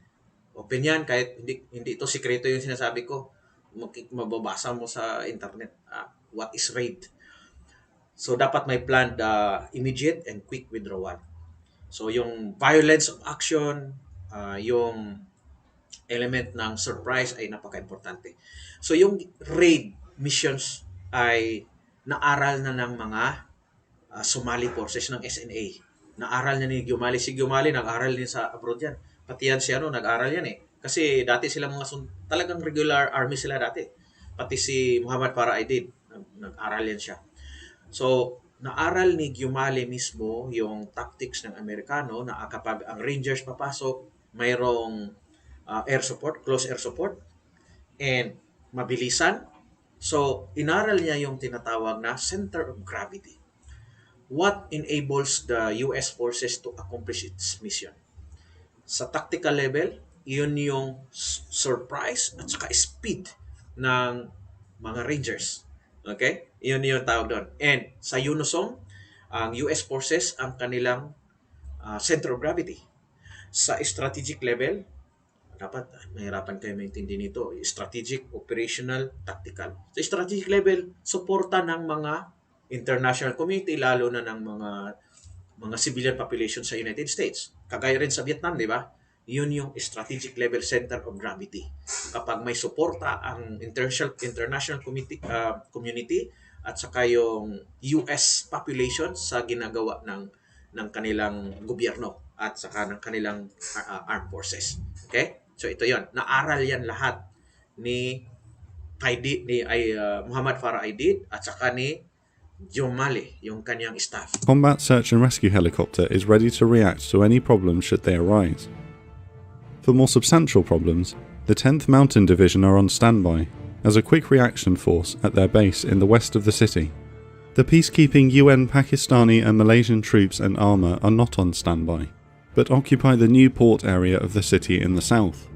Open yan, kahit hindi ito sikreto yung sinasabi ko. Mababasa mo sa internet. What is raid? So, dapat may planned immediate and quick withdrawal. So, yung violence of action, yung element ng surprise ay napaka-importante. So, yung raid missions ay naaral na ng mga Somali forces ng SNA. Naaral na ni Gyumali. Si Gyumali nag-aral din sa abroad yan. Pati yan siya, nag-aral yan eh. Kasi dati sila talagang regular army sila dati. Pati si Muhammad Farah Aidid, nag-aral yan siya. So, naaral ni Gyumali mismo yung tactics ng Amerikano na kapag ang Rangers papasok, mayroong air support, close air support, and mabilisan. So, inaral niya yung tinatawag na center of gravity. What enables the US forces to accomplish its mission? Sa tactical level, yun yung surprise at saka speed ng mga Rangers. Okay? Yun yung tawag doon. And sa UNOSOM, ang US forces ang kanilang center of gravity. Sa strategic level, dapat mahirapan kayo maintindihan nito. Strategic, operational, tactical. Sa strategic level, suporta ng mga international community, lalo na ng mga civilian population sa United States. Kagaya rin sa Vietnam, di ba? Yun yung strategic level center of gravity. Kapag may suporta ang international community at saka yung US population sa ginagawa ng kanilang gobyerno. at saka ng kanilang armed forces. Okay? So ito yon. Naaral yan lahat ni Muhammad Farah Aidid at saka ni Jomali, yung kanyang staff. Combat search and rescue helicopter is ready to react to any problems should they arise. For more substantial problems, the 10th Mountain Division are on standby as a quick reaction force at their base in the west of the city. The peacekeeping UN, Pakistani and Malaysian troops and armour are not on standby, but occupy the new port area of the city in the south.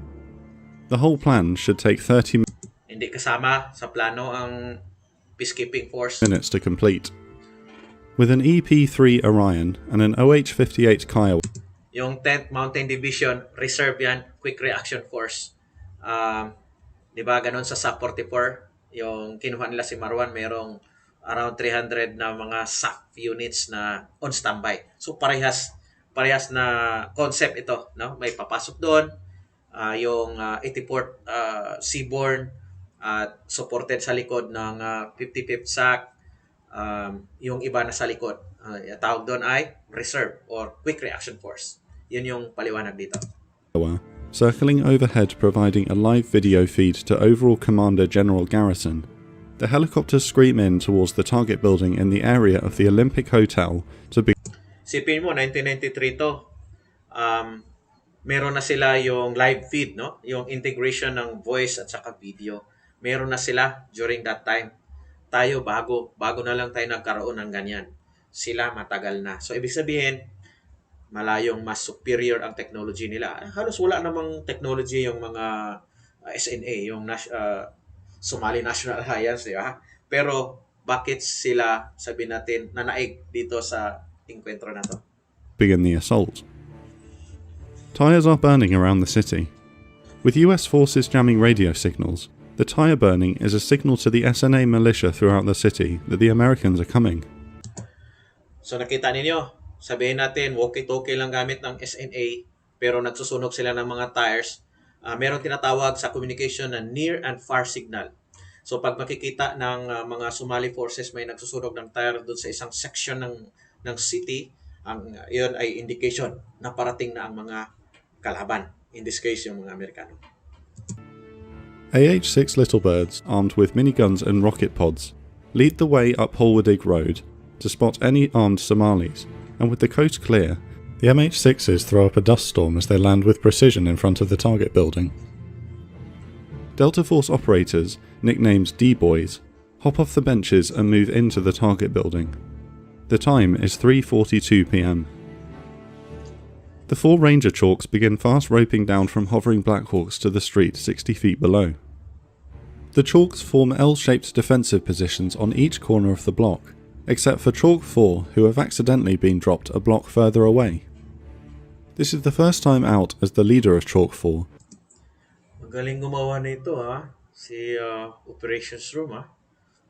The whole plan should take 30 Hindi kasama sa plano ang peacekeeping force. minutes to complete. With an EP-3 Orion and an OH-58 Kiowa, Yung 10th Mountain Division, reserve yan, quick reaction force. Di ba ganun sa SAP 44, yung kinuha nila si Marwan, merong around 300 na mga SAP units na on standby. So parehas na concept ito, no? May papasok doon, yung 84th Seaborne at supported sa likod ng 55th SAC, yung iba na sa likod. Tawag doon ay reserve or quick reaction force. Yun yung paliwanag dito. circling overhead providing a live video feed to overall Commander General Garrison. The helicopters scream in towards the target building in the area of the Olympic Hotel to be... Sipin mo, 1993 to. Meron na sila yung live feed, no? Yung integration ng voice at saka video. Meron na sila during that time. Tayo bago na lang tayo nagkaroon ng ganyan. Sila matagal na. So ibig sabihin, malayong mas superior ang technology nila. Halos wala namang technology yung mga SNA, yung Somali National Alliance, di ba? Pero bakit sila, sabihin natin, nanaig dito sa encuentro na to? begin the assault. Tires are burning around the city. With US forces jamming radio signals, the tire burning is a signal to the SNA militia throughout the city that the Americans are coming. So nakita ninyo, sabihin natin, walkie-talkie lang gamit ng SNA, pero nagsusunog sila ng mga tires. Meron tinatawag sa communication na near and far signal. So pag makikita ng mga Somali forces may nagsusunog ng tire doon sa isang section ng city, yun ay indication na parating na ang mga kalaban. In this case, yung mga Amerikano. AH-6 Little Birds, armed with miniguns and rocket pods, lead the way up Holwodig Road to spot any armed Somalis, and with the coast clear, the MH-6s throw up a dust storm as they land with precision in front of the target building. Delta Force operators, nicknamed D-Boys, hop off the benches and move into the target building. The time is 3:42 PM. The four Ranger Chalks begin fast roping down from hovering Blackhawks to the street 60 feet below. The Chalks form L-shaped defensive positions on each corner of the block, except for Chalk 4 who have accidentally been dropped a block further away. This is the first time out as the leader of Chalk 4. Magaling gumawa nito si Operations Room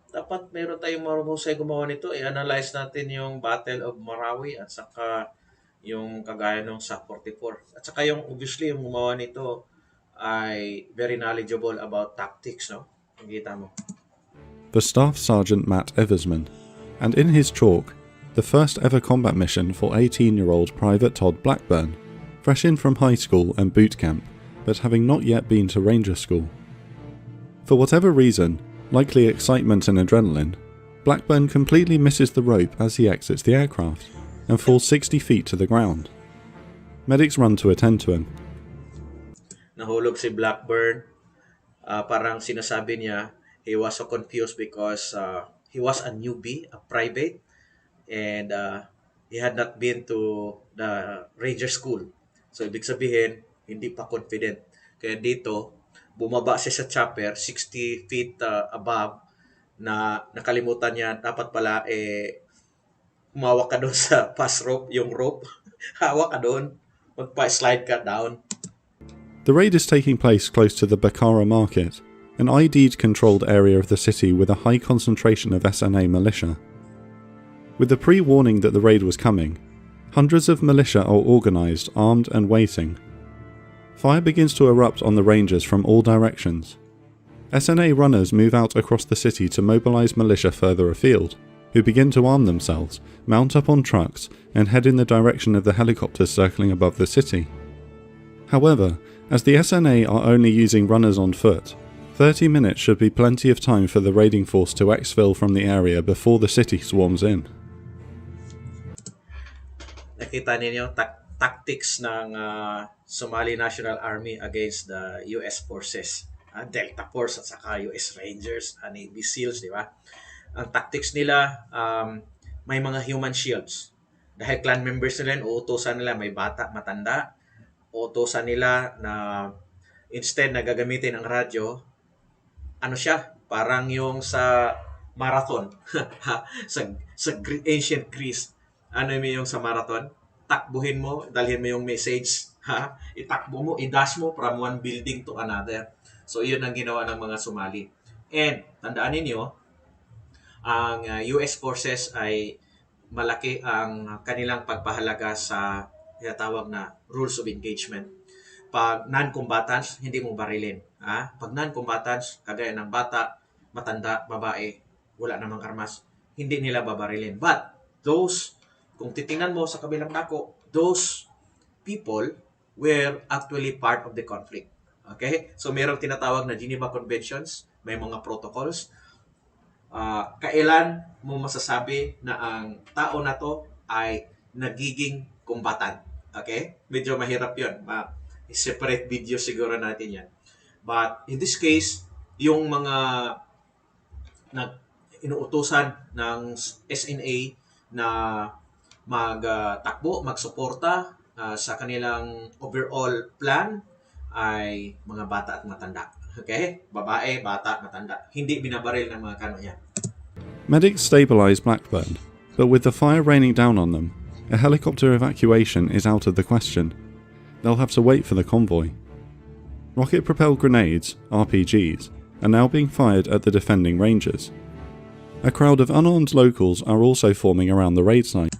Dapat meron tayong marunong gumawa nito. I-analyze natin yung Battle of Marawi at saka yung kagaya ng SAP 44. At saka yung obviously yung gumawa nito ay very knowledgeable about tactics, no? Nakita mo. The Staff Sergeant Matt Eversman, and in his chalk, the first ever combat mission for 18-year-old Private Todd Blackburn, fresh in from high school and boot camp, but having not yet been to Ranger School. For whatever reason, likely excitement and adrenaline, Blackburn completely misses the rope as he exits the aircraft and falls 60 feet to the ground. Medics run to attend to him. Nahulog si Blackburn. Parang sinasabi niya, he was so confused because he was a newbie, a private, and he had not been to the Ranger School. So, ibig sabihin, hindi pa confident. Kaya dito, bumaba siya sa chopper, 60 feet above, na nakalimutan niya, dapat pala, humawak ka doon sa pass rope, yung rope. Hawak ka doon, magpa-slide ka down. The raid is taking place close to the Bakara Market, an ID'd-controlled area of the city with a high concentration of SNA militia. With the pre-warning that the raid was coming, hundreds of militia are organised, armed and waiting. Fire begins to erupt on the Rangers from all directions. SNA runners move out across the city to mobilise militia further afield, who begin to arm themselves, mount up on trucks, and head in the direction of the helicopters circling above the city. However, as the SNA are only using runners on foot, 30 minutes should be plenty of time for the raiding force to exfil from the area before the city swarms in. Nakita ninyo tactics ng Somali National Army against the US forces, Delta Force at saka US Rangers, Navy SEALs, di ba? Ang tactics nila, may mga human shields. Dahil clan members nila, uutusan nila may bata, matanda. Uutusan nila na instead na gagamitin ang radyo, ano siya, parang yung sa marathon, sa ancient Greece. Ano yung sa marathon? Takbuhin mo, dalhin mo yung message, itakbo mo, i-dash mo from one building to another. So, yun ang ginawa ng mga Somali. And, tandaan ninyo, ang US forces ay malaki ang kanilang pagpahalaga sa tinatawag na rules of engagement. Pag non-combatants, hindi mo barilin. Pag non-combatants, kagaya ng bata, matanda, babae, wala namang armas, hindi nila babarilin. But those, kung titingnan mo sa kabilang dako, those people were actually part of the conflict. Okay? So mayroong tinatawag na Geneva Conventions, may mga protocols. Kailan mo masasabi na ang tao na to ay nagiging combatant? Okay? Medyo mahirap yun. Separate video siguro natin yan. But in this case, yung mga inuutusan ng SNA na magtakbo, magsuporta sa kanilang overall plan ay mga bata at matanda. Okay? Babae, bata, matanda. Hindi binabaril ng mga kano yan. Medics stabilize Blackburn, but with the fire raining down on them, a helicopter evacuation is out of the question. They'll have to wait for the convoy. Rocket-propelled grenades, RPGs, are now being fired at the defending Rangers. A crowd of unarmed locals are also forming around the raid site.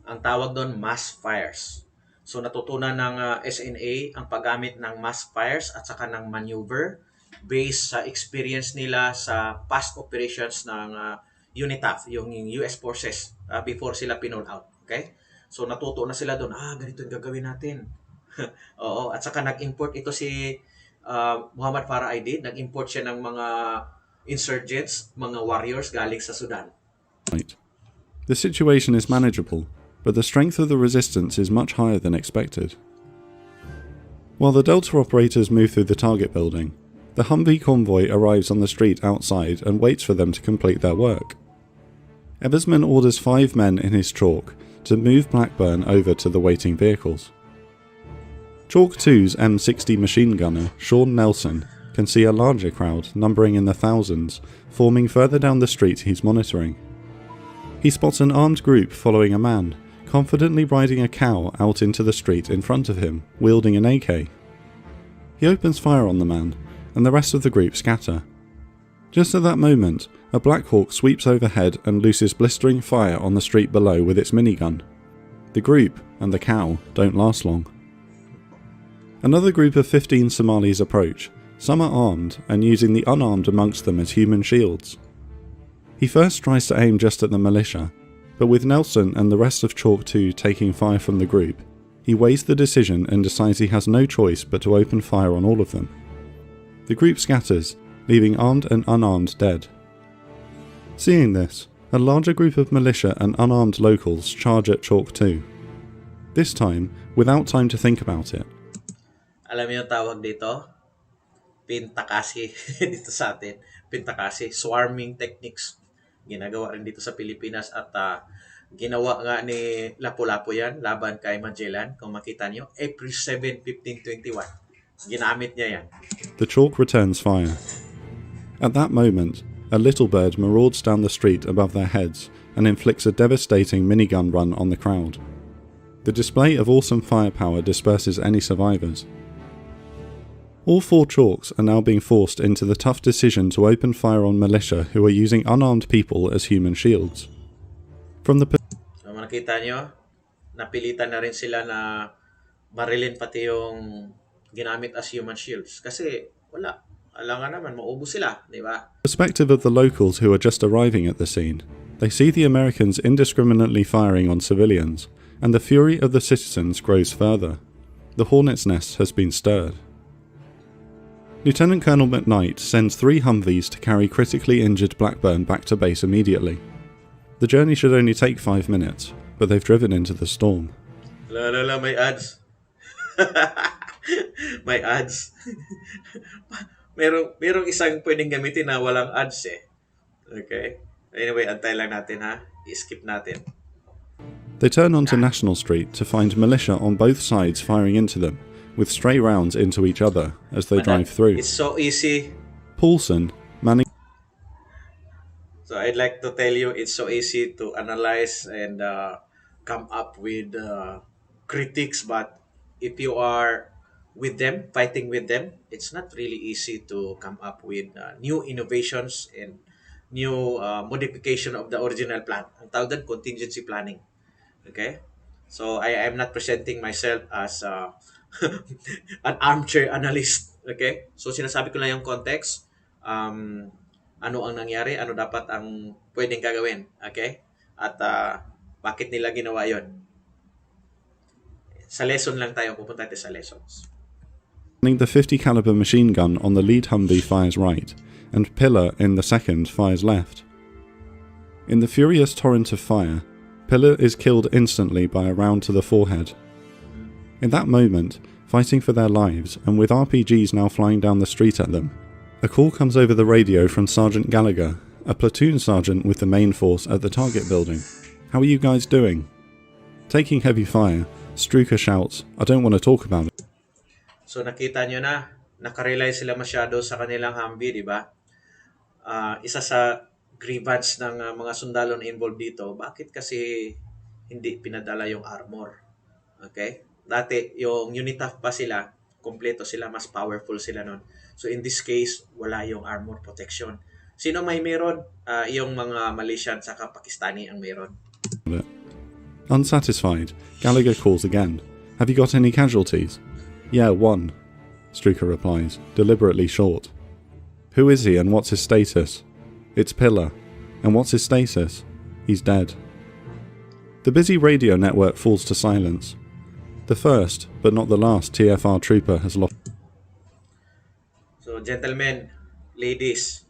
Ang tawag doon, mass fires. So natutunan ng SNA ang paggamit ng mass fires at saka ng maneuver based sa experience nila sa past operations ng UNITAF, yung US forces, before sila pinold out. Okay? So natuto na sila doon, ganito yung gagawin natin. Oo, at saka nag-import ito si Muhammad Farah Aidid, nag-import siya ng mga insurgents, mga warriors galing sa Sudan. The situation is manageable, but the strength of the resistance is much higher than expected. While the Delta operators move through the target building, the Humvee convoy arrives on the street outside and waits for them to complete their work. Eversman orders 5 men in his chalk to move Blackburn over to the waiting vehicles. Chalk 2's M60 machine gunner, Sean Nelson, can see a larger crowd, numbering in the thousands, forming further down the street he's monitoring. He spots an armed group following a man, confidently riding a cow out into the street in front of him, wielding an AK. He opens fire on the man, and the rest of the group scatter. Just at that moment, a Blackhawk sweeps overhead and looses blistering fire on the street below with its minigun. The group and the cow don't last long. Another group of 15 Somalis approach. Some are armed and using the unarmed amongst them as human shields. He first tries to aim just at the militia, but with Nelson and the rest of Chalk 2 taking fire from the group, he weighs the decision and decides he has no choice but to open fire on all of them. The group scatters, leaving armed and unarmed dead. Seeing this, a larger group of militia and unarmed locals charge at Chalk 2. This time, without time to think about it. Alam mo yung tawag dito? Pintakasi dito sa atin. Pintakasi, swarming techniques. Ginagawa rin dito sa Pilipinas at ginawa nga ni Lapu-Lapu yan laban kay Magellan. Kung makita nyo, April 7, 1521. Ginamit niya yan. The chalk returns fire. At that moment, a little bird marauds down the street above their heads and inflicts a devastating minigun run on the crowd. The display of awesome firepower disperses any survivors. All 4 chalks are now being forced into the tough decision to open fire on militia who are using unarmed people as human shields. From the So makita nyo, napilitan na rin sila na barilin pati yung ginamit as human shields. Kasi wala. Alam nga naman, maubos sila, di ba? Perspective of the locals who are just arriving at the scene, They see the Americans indiscriminately firing on civilians, and the fury of the citizens grows further. The hornet's nest has been stirred. Lieutenant Colonel McKnight sends 3 Humvees to carry critically injured Blackburn back to base immediately. The journey should only take 5 minutes, but they've driven into the storm. La, may ads. May ads. merong isang pwedeng gamitin na walang ads eh. Okay? Anyway, antay lang natin ha. I-skip natin. They turn onto National Street to find militia on both sides firing into them, with stray rounds into each other as they drive through. It's so easy. Paulson, manning... So I'd like to tell you, it's so easy to analyze and come up with critiques, but if you are with them, fighting with them, it's not really easy to come up with new innovations and new modification of the original plan. Ang tawag doon, contingency planning. Okay? So I am not presenting myself as an armchair analyst. Okay? So sinasabi ko lang yung context. Ano ang nangyari, ano dapat ang pwedeng gagawin. Okay? At bakit nila ginawa yon? Sa lesson lang tayo, pupunta tayo sa lessons. The 50 caliber machine gun on the lead Humvee fires right, and Pillar in the second fires left. In the furious torrent of fire, Pillar is killed instantly by a round to the forehead. In that moment, fighting for their lives and with RPGs now flying down the street at them, a call comes over the radio from Sergeant Gallagher, a platoon sergeant with the main force at the target building. "How are you guys doing?" Taking heavy fire, Strucker shouts, "I don't want to talk about it." So nakita nyo na, nakarely sila masyado sa kanilang Humvee, di ba? Isa sa grievance ng mga sundalo na involved dito, bakit kasi hindi pinadala yung armor? Okay? Dati, yung UNITAF pa sila, kompleto sila, mas powerful sila nun. So in this case, wala yung armor protection. Sino may meron? Yung mga Malaysian saka Pakistani ang meron. Unsatisfied, Gallagher calls again. "Have you got any casualties?" "Yeah, 1. Strucker replies, deliberately short. "Who is he and what's his status?" "It's Pillar. And what's his status?" "He's dead." The busy radio network falls to silence. The first, but not the last, TFR trooper has lost. So gentlemen, ladies,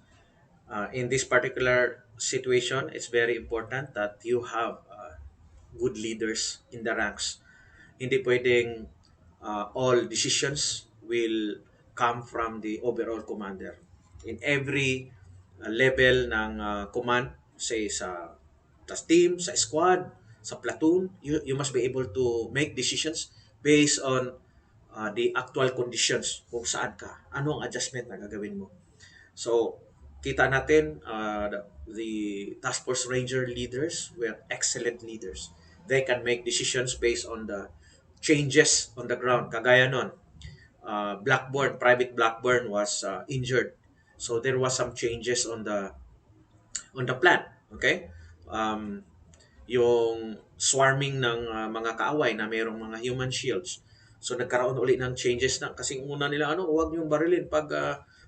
in this particular situation, it's very important that you have good leaders in the ranks. Hindi pwedeng all decisions will come from the overall commander. In every level ng command, say sa team, sa squad, sa platoon, you must be able to make decisions based on the actual conditions kung saan ka. Ano ang adjustment na gagawin mo. So, kita natin the Task Force Ranger leaders were excellent leaders. They can make decisions based on the changes on the ground. Kagaya nun, Private Blackburn was injured. So there was some changes on the plan. Okay? Yung swarming ng mga kaaway na mayroong mga human shields. So nagkaroon uli ng changes na kasi una nila huwag niyong barilin pag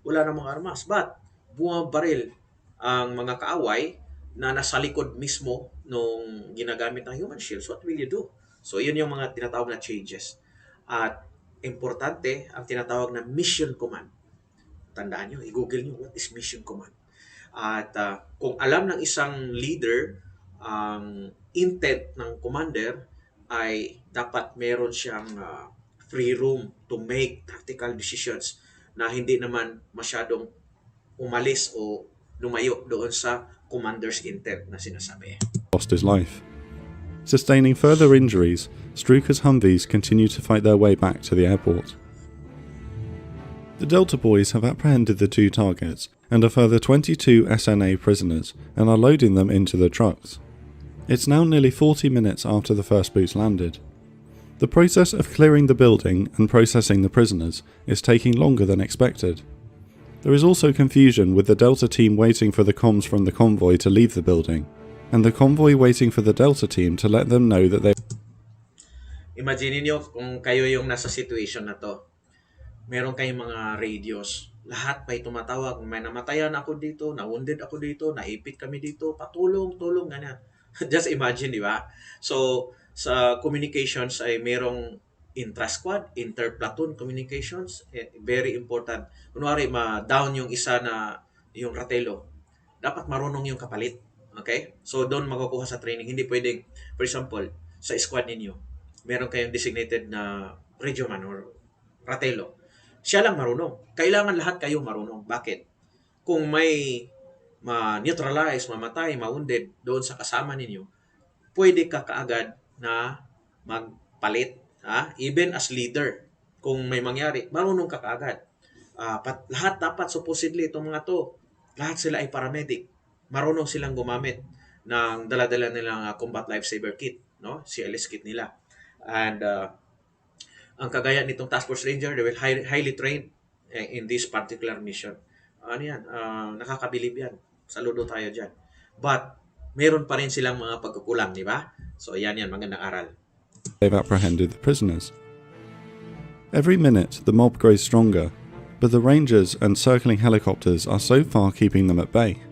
wala na mga armas. But bumabaril ang mga kaaway na nasa likod mismo nung ginagamit ng human shields. What will you do? So yun yung mga tinatawag na changes. At importante ang tinatawag na mission command. Tandaan nyo, i-google nyo, what is mission command? At kung alam ng isang leader ang intent ng commander, ay dapat meron siyang free room to make tactical decisions na hindi naman masyadong umalis o lumayo doon sa commander's intent na sinasabi. Lost his life. Sustaining further injuries, Strucker's Humvees continue to fight their way back to the airport. The Delta boys have apprehended the 2 targets and a further 22 SNA prisoners and are loading them into the trucks. It's now nearly 40 minutes after the first boots landed. The process of clearing the building and processing the prisoners is taking longer than expected. There is also confusion with the Delta team waiting for the comms from the convoy to leave the building, and the convoy waiting for the Delta team to let them know that they... Imagine niyo kung kayo yung nasa situation na to. meron kayong mga radios. Lahat may tumatawag, may namatayan ako dito, na-wounded ako dito, naipit kami dito, patulong, tulong, ganyan. Just imagine, di ba? So, sa communications ay merong intra-squad, inter-platoon communications, very important. Kunwari, ma-down yung isa na yung ratelo, dapat marunong yung kapalit. Okay? So, doon makukuha sa training. Hindi pwedeng, for example, sa squad ninyo, meron kayong designated na radioman or ratelo. Siya lang marunong. Kailangan lahat kayo marunong. Bakit? Kung may ma-neutralize, mamatay, ma-wounded doon sa kasama ninyo, pwede ka kaagad na magpalit. Ha? Even as leader, kung may mangyari, marunong ka kaagad. Lahat dapat supposedly itong mga to, lahat sila ay paramedic. Marunong silang gumamit ng dala-dala nilang combat lifesaver kit, no? CLS kit nila. And ang kagaya nitong Task Force Ranger, they will highly trained in this particular mission. Ano yan? Nakakabilib yan. Saludo tayo dyan. But, meron pa rin silang mga pagkukulang, di ba? So, yan, magandang aral. They've apprehended the prisoners. Every minute, the mob grows stronger, but the Rangers and circling helicopters are so far keeping them at bay.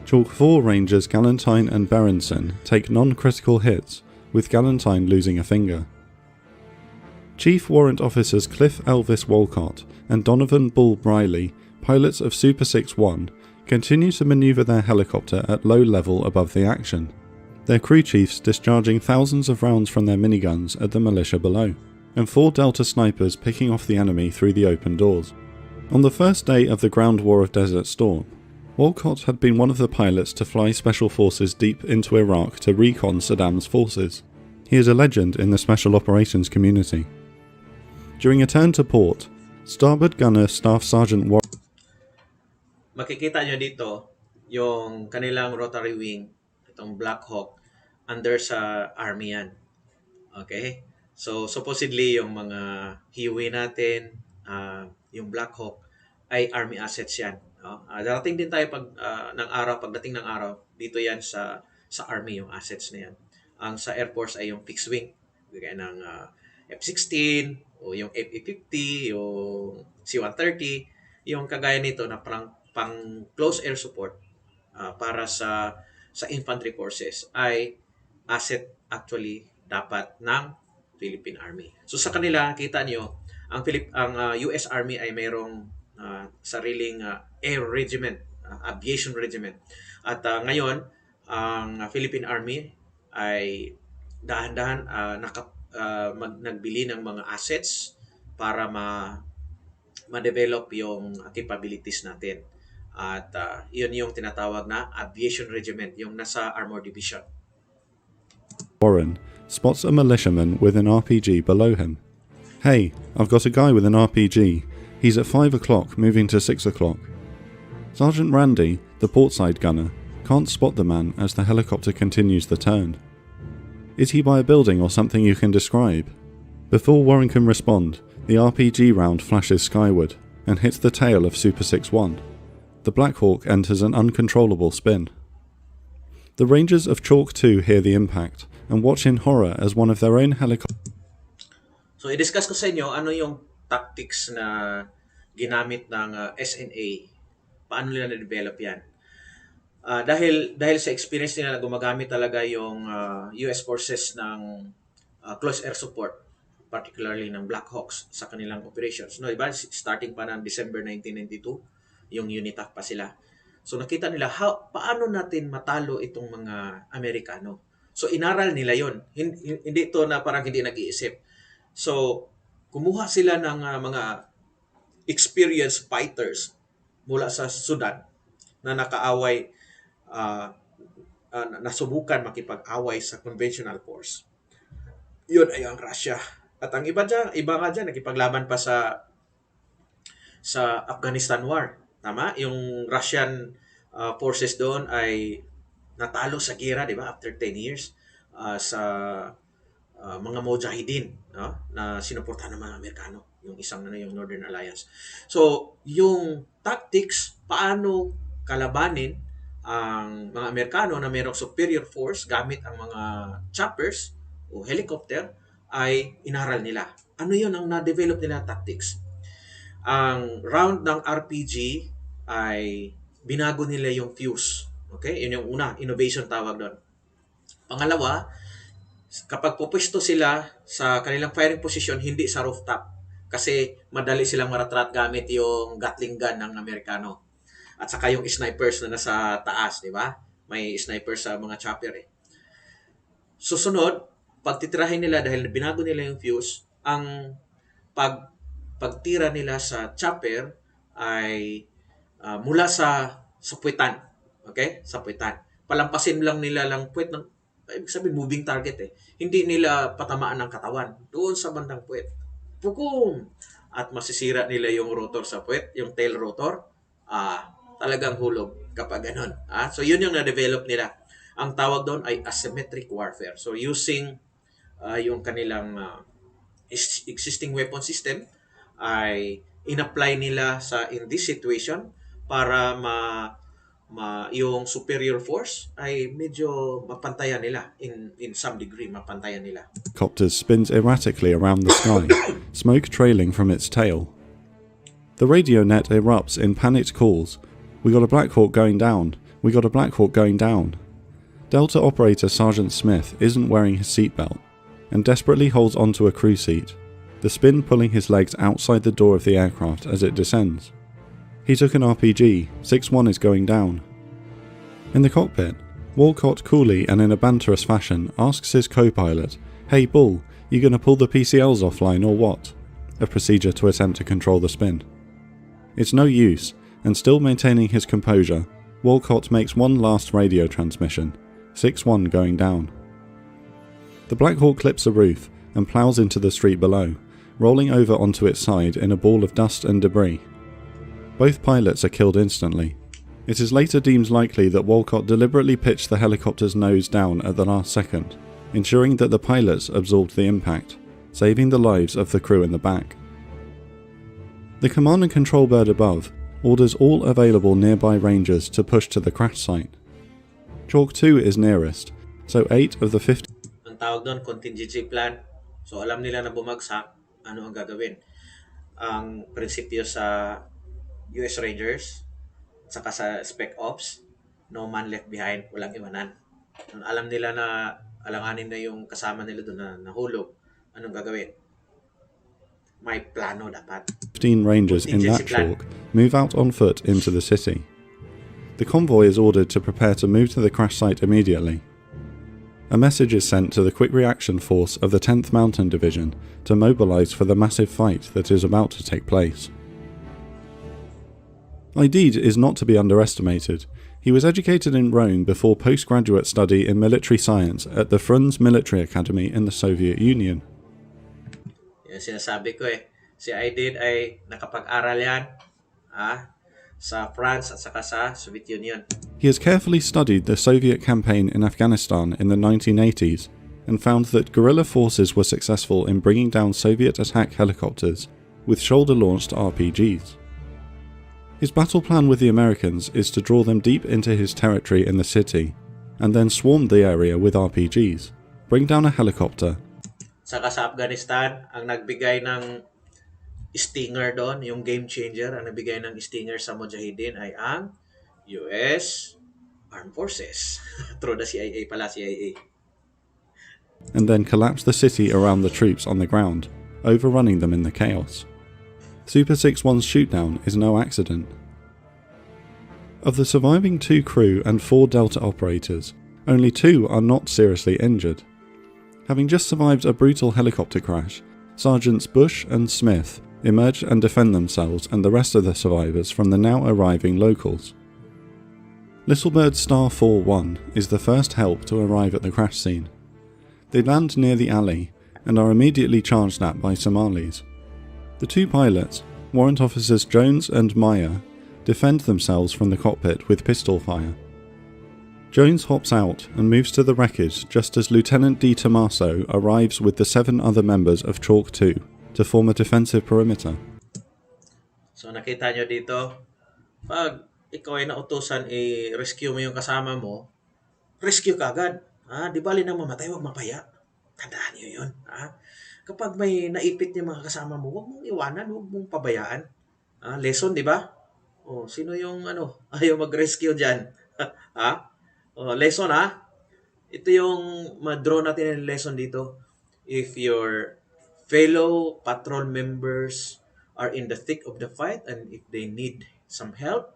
Chalk 4 Rangers Galantine and Berenson take non-critical hits, with Galantine losing a finger. Chief Warrant Officers Cliff Elvis Walcott and Donovan Bull Briley, pilots of Super 6-1, continue to manoeuvre their helicopter at low level above the action, their crew chiefs discharging thousands of rounds from their miniguns at the militia below, and 4 Delta snipers picking off the enemy through the open doors. On the first day of the ground war of Desert Storm, Walcott had been one of the pilots to fly special forces deep into Iraq to recon Saddam's forces. He is a legend in the special operations community. During a turn to port, starboard gunner Staff Sergeant Warren Makikita nyo dito yung kanilang rotary wing, itong Blackhawk, under sa Army yan. Okay? So, supposedly, yung mga Huey natin, yung Blackhawk, ay Army assets yan. No? Darating din tayo pagdating ng araw, dito yan sa Army yung assets na yan. Ang sa Air Force ay yung fixed wing, gaya ng F-16, o yung F-50, yung C-130, yung kagaya nito na pang close air support para sa infantry forces ay asset actually dapat ng Philippine Army. So sa kanila, kita niyo, ang US Army ay mayroong sariling air regiment, aviation regiment. At ngayon, ang Philippine Army ay dahan-dahan nagbili ng mga assets para ma-develop yung capabilities natin. At yun yung tinatawag na aviation regiment, yung nasa armor division. Warren spots a militiaman with an RPG below him. Hey, I've got a guy with an RPG. He's at 5 o'clock, moving to 6 o'clock. Sergeant Randy, the portside gunner, can't spot the man as the helicopter continues the turn. Is he by a building or something you can describe? Before Warren can respond, the RPG round flashes skyward and hits the tail of Super 6-1. The Blackhawk enters an uncontrollable spin. The Rangers of Chalk 2 hear the impact and watch in horror as one of their own helicopters. So, i-discuss ko sa inyo ano yung tactics na ginamit ng SNA. Paano nila na-develop yan? Dahil sa experience nila na gumagamit talaga yung US forces ng close air support, particularly ng Blackhawks sa kanilang operations. No, diba? Starting pa ng December 1992, yung UNITAC pa sila. So nakita nila paano natin matalo itong mga Amerikano. So inaral nila yon. Hindi ito na parang hindi nag-iisip. So kumuha sila ng mga experienced fighters mula sa Sudan na nakaaway, nasubukan makipag-away sa conventional force. Yun ay ang Russia. At ang iba nga dyan, nakipaglaban pa sa Afghanistan War. Tama? Yung Russian forces doon ay natalo sa gera, di ba? After 10 years sa mga Mujahideen, no? Na sinuportahan ng mga Amerikano, yung isang yung Northern Alliance. So, yung tactics, paano kalabanin ang mga Amerikano na mayroong superior force gamit ang mga choppers o helicopter ay inaral nila. Ano yun ang na-develop nila tactics? Ang round ng RPG ay binago nila yung fuse. Okay? Yun yung una, innovation tawag doon. Pangalawa, kapag pupwesto sila sa kanilang firing position, hindi sa rooftop. Kasi madali silang maratrat gamit yung Gatling gun ng Amerikano. At saka yung snipers na nasa taas, di ba? May snipers sa mga chopper eh. Susunod, pagtitirahin nila dahil binago nila yung fuse, ang pagtira nila sa chopper ay mula sa puwetan. Okay? Sa puwetan. Palampasin lang nila lang puwet ng ibig sabihin moving target eh. Hindi nila patamaan ng katawan. Doon sa bandang puwet. Pukum! At masisira nila yung rotor sa puwet, yung tail rotor. Talagang hulog kapag ganun. So yun yung na-develop nila. Ang tawag doon ay asymmetric warfare. So using yung kanilang existing weapon system ay in-apply nila in this situation para yung superior force ay medyo mapantayan nila in some degree mapantayan nila. Helicopter spins erratically around the sky, smoke trailing from its tail. The radio net erupts in panicked calls. We got a Blackhawk going down. We got a Blackhawk going down. Delta operator Sergeant Smith isn't wearing his seatbelt and desperately holds onto a crew seat, the spin pulling his legs outside the door of the aircraft as it descends. He took an RPG, 6-1 is going down. In the cockpit, Walcott coolly and in a banterous fashion asks his co-pilot, "Hey Bull, you gonna pull the PCLs offline or what?" A procedure to attempt to control the spin. It's no use, and still maintaining his composure, Walcott makes one last radio transmission, 6-1 going down. The Blackhawk clips the roof and ploughs into the street below, rolling over onto its side in a ball of dust and debris. Both pilots are killed instantly. It is later deemed likely that Walcott deliberately pitched the helicopter's nose down at the last second, ensuring that the pilots absorbed the impact, saving the lives of the crew in the back. The command and control bird above orders all available nearby Rangers to push to the crash site. Chalk 2 is nearest, so 8 of the 50 ang tawag doon, contingency plan. So alam nila na bumagsak, ano ang gagawin. Ang prinsipyo sa US Rangers, saka sa Spec Ops, no man left behind, walang iwanan. Alam nila na alanganin na yung kasama nila doon na nahulog. Anong gagawin? May plano dapat. 15 Rangers in that chalk move out on foot into the city. The convoy is ordered to prepare to move to the crash site immediately. A message is sent to the Quick Reaction Force of the 10th Mountain Division to mobilise for the massive fight that is about to take place. Aidid is not to be underestimated. He was educated in Rome before postgraduate study in military science at the Frunze Military Academy in the Soviet Union. Yan sinasabi ko eh. Si Aidid ay nakapag-aral yan sa France at saka sa Soviet Union. He has carefully studied the Soviet campaign in Afghanistan in the 1980s and found that guerrilla forces were successful in bringing down Soviet attack helicopters with shoulder-launched RPGs. His battle plan with the Americans is to draw them deep into his territory in the city and then swarm the area with RPGs, bring down a helicopter. Saka sa Afghanistan, ang nagbigay ng Stinger doon, yung game changer, ang nagbigay ng Stinger sa Mujahideen ay ang US Armed Forces. Through the CIA pala, CIA. And then collapse the city around the troops on the ground, overrunning them in the chaos. Super 6-1's shootdown is no accident. Of the surviving 2 crew and 4 Delta operators, only 2 are not seriously injured. Having just survived a brutal helicopter crash, Sergeants Bush and Smith emerge and defend themselves and the rest of the survivors from the now arriving locals. Littlebird Star 4-1 is the first help to arrive at the crash scene. They land near the alley and are immediately charged at by Somalis. The 2 pilots, Warrant Officers Jones and Meyer, defend themselves from the cockpit with pistol fire. Jones hops out and moves to the wreckage just as Lieutenant D. Tommaso arrives with the 7 other members of Chalk 2 to form a defensive perimeter. So nakita nyo dito, pag ikaw ay nautusan i-rescue mo yung kasama mo, rescue ka agad. Di bali nang mamatay, huwag mapaya. Tandaan nyo yun. Kapag may naipit yung mga kasama mo, huwag mong iwanan, huwag mong pabayaan. Lesson, di ba? Sino yung ayaw mag-rescue diyan? Ha? Lesson ha? Ito yung ma-draw natin yung lesson dito. If your fellow patrol members are in the thick of the fight and if they need some help,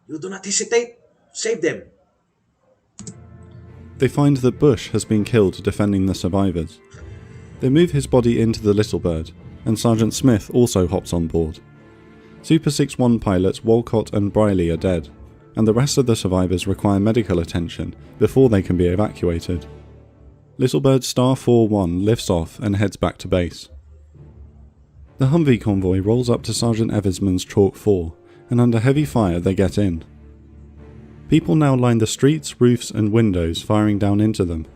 you do not hesitate. Save them. They find that Bush has been killed defending the survivors. They move his body into the Little Bird, and Sergeant Smith also hops on board. Super 6-1 pilots Walcott and Briley are dead, and the rest of the survivors require medical attention before they can be evacuated. Little Bird Star 4-1 lifts off and heads back to base. The Humvee convoy rolls up to Sergeant Eversman's Chalk 4, and under heavy fire they get in. People now line the streets, roofs and windows, firing down into them.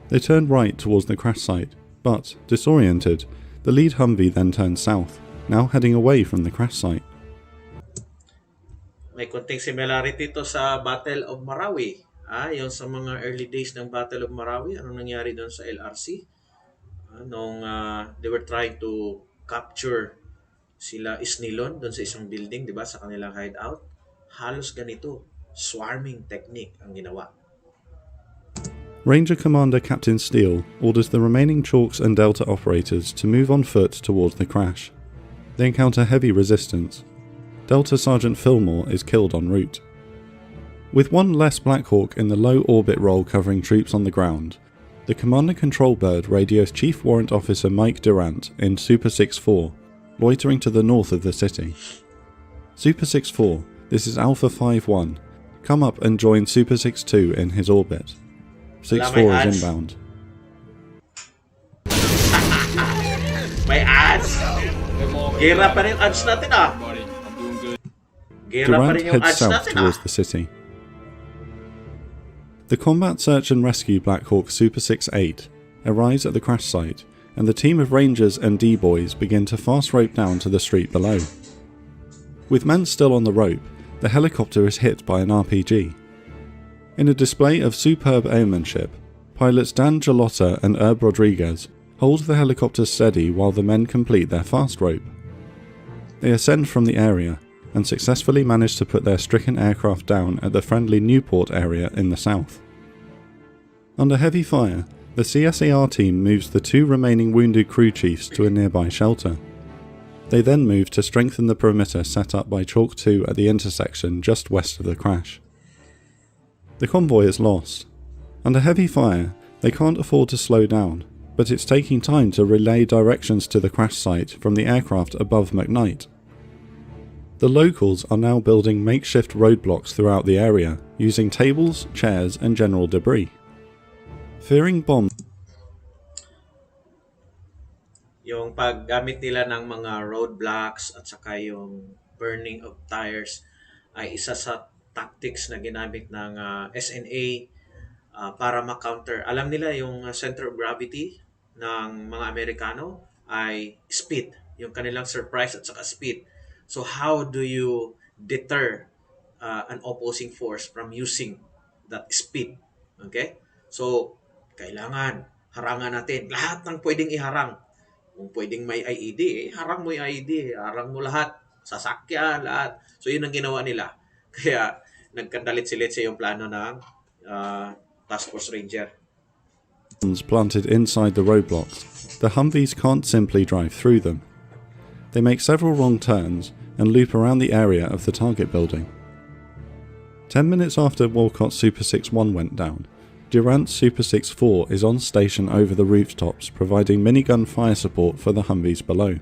They turn right towards the crash site, but, disoriented, the lead Humvee then turns south, now heading away from the crash site. May konting similarity to sa Battle of Marawi. Yung sa mga early days ng Battle of Marawi, anong nangyari doon sa LRC? Nung they were trying to capture sila Isnilon doon sa isang building, di ba, sa kanilang hideout. Halos ganito, swarming technique ang ginawa. Ranger Commander Captain Steele orders the remaining Chalks and Delta operators to move on foot towards the crash. They encounter heavy resistance. Delta Sergeant Fillmore is killed en route. With one less Blackhawk in the low orbit role covering troops on the ground, the Commander Control Bird radios Chief Warrant Officer Mike Durant in Super 6-4, loitering to the north of the city. Super 6-4, this is Alpha 5-1. Come up and join Super 6-2 in his orbit. 6-4 is inbound. May ads! Gira pa rin yung ads natin Durant heads south towards the city. The Combat Search and Rescue Blackhawk Super 6-8 arrives at the crash site, and the team of Rangers and D-Boys begin to fast rope down to the street below. With men still on the rope, the helicopter is hit by an RPG. In a display of superb airmanship, pilots Dan Galotta and Herb Rodriguez hold the helicopter steady while the men complete their fast rope. They ascend from the area and successfully manage to put their stricken aircraft down at the friendly Newport area in the south. Under heavy fire, the CSAR team moves the two remaining wounded crew chiefs to a nearby shelter. They then move to strengthen the perimeter set up by Chalk 2 at the intersection just west of the crash. The convoy is lost. Under heavy fire, they can't afford to slow down, but it's taking time to relay directions to the crash site from the aircraft above McKnight. The locals are now building makeshift roadblocks throughout the area, using tables, chairs and general debris. Fearing bombs, yung paggamit nila ng mga roadblocks at saka yung burning of tires ay isa sa tactics na ginamit ng SNA para ma-counter. Alam nila yung center of gravity ng mga Amerikano ay speed, yung kanilang surprise at saka speed. So how do you deter an opposing force from using that speed? Okay? So kailangan harangan natin lahat ng pwedeng iharang. Kung pwedeng may IED, harang mo yung IED, harang mo lahat, sasakyan, lahat. So yun ang ginawa nila. Kaya nagkandalit-silit yung plano ng Task Force Ranger. planted inside the roadblocks, the Humvees can't simply drive through them. They make several wrong turns and loop around the area of the target building. 10 minutes after Walcott's Super 6-1 went down, Durant's Super 6-4 is on station over the rooftops providing minigun fire support for the Humvees below.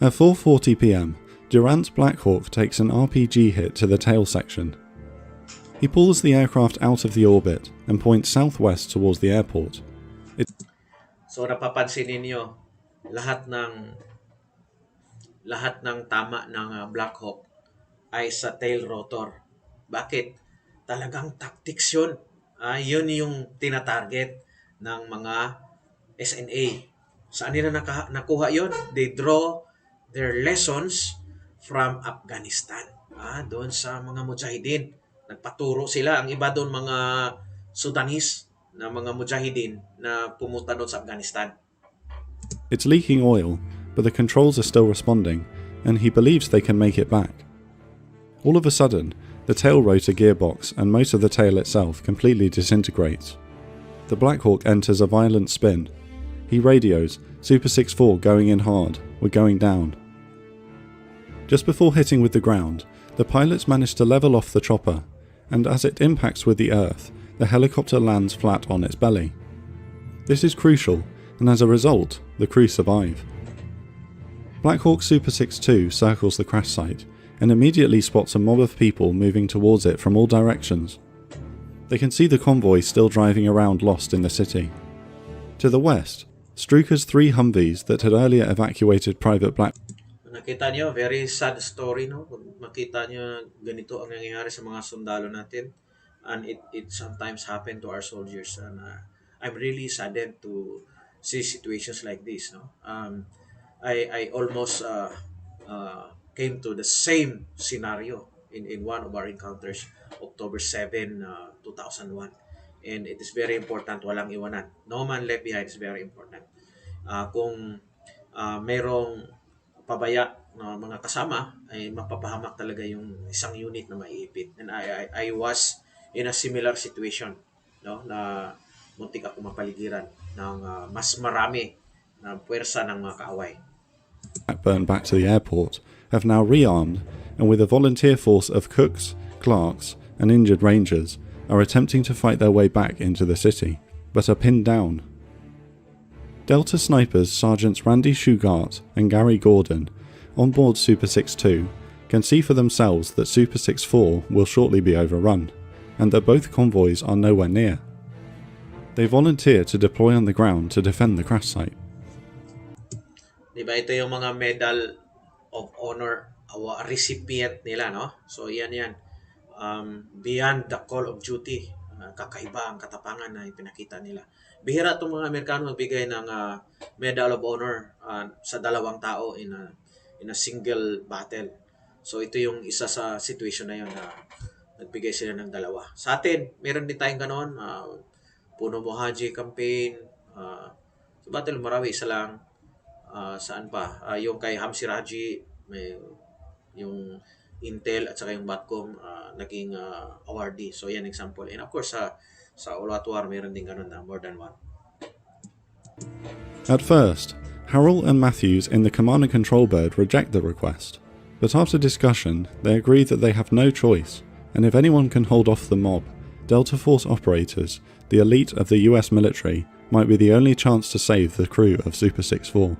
At 4:40 PM, Durant's Blackhawk takes an RPG hit to the tail section. He pulls the aircraft out of the orbit and points southwest towards the airport. So napapansin ninyo, lahat ng tama ng Blackhawk ay sa tail rotor. Bakit? Talagang tactics yun. Yun yung tinatarget ng mga SNA. Saan nila nakuha yun? They draw their lessons from Afghanistan. Doon sa mga mujahideen. Nagpaturo sila. Ang iba doon mga Sudanese na mga mujahideen na pumunta doon sa Afghanistan. It's leaking oil, but the controls are still responding, and he believes they can make it back. All of a sudden, the tail rotor gearbox and most of the tail itself completely disintegrates. The Blackhawk enters a violent spin. He radios, Super 6-4 going in hard, we're going down. Just before hitting with the ground, the pilots manage to level off the chopper, and as it impacts with the earth, the helicopter lands flat on its belly. This is crucial, and as a result, the crew survive. Blackhawk Super 6-2 circles the crash site, and immediately spots a mob of people moving towards it from all directions. They can see the convoy still driving around lost in the city. To the west, Struker's 3 Humvees that had earlier evacuated Private Black. Nakita nyo, very sad story, no? Makita nyo ganito ang nangyayari sa mga sundalo natin. And it sometimes happen to our soldiers. And I'm really saddened to see situations like this, no? I almost came to the same scenario in one of our encounters, October 7, 2001. And it is very important, walang iwanan. No man left behind is very important. Kung merong pabaya na mga kasama, ay mapapahamak talaga yung isang unit na maiipit. And I was in a similar situation, no, na muntik ako mapaligiran ng mas marami na puwersa ng mga kaaway. Blackburn back to the airport have now rearmed, and with a volunteer force of cooks, clerks, and injured rangers, are attempting to fight their way back into the city, but are pinned down. Delta snipers Sergeants Randy Shugart and Gary Gordon, on board Super 6-2, can see for themselves that Super 6-4 will shortly be overrun, and that both convoys are nowhere near. They volunteer to deploy on the ground to defend the crash site. Diba ito yung mga Medal of Honor recipient nila, no? So yan. Beyond the call of duty, kakaiba ang katapangan na ipinakita nila. Bihira itong mga Amerikano magbigay ng Medal of Honor sa dalawang tao in a single battle. So ito yung isa sa situation na yun na nagbigay sila ng dalawa. Sa atin, meron din tayong ganon, Puno Mohaji campaign, sa Battle of Marawi, isa lang. Saan pa? Yung kay Hamsi Raji, may yung Intel at saka yung Batcom naging awardee. So yan example. And of course sa Uluwatuar meron din ganun na more than one. At first, Harrell and Matthews in the Command and Control Bird reject the request, but after discussion they agree that they have no choice, and if anyone can hold off the mob, Delta Force operators, the elite of the US military, might be the only chance to save the crew of Super 6-4.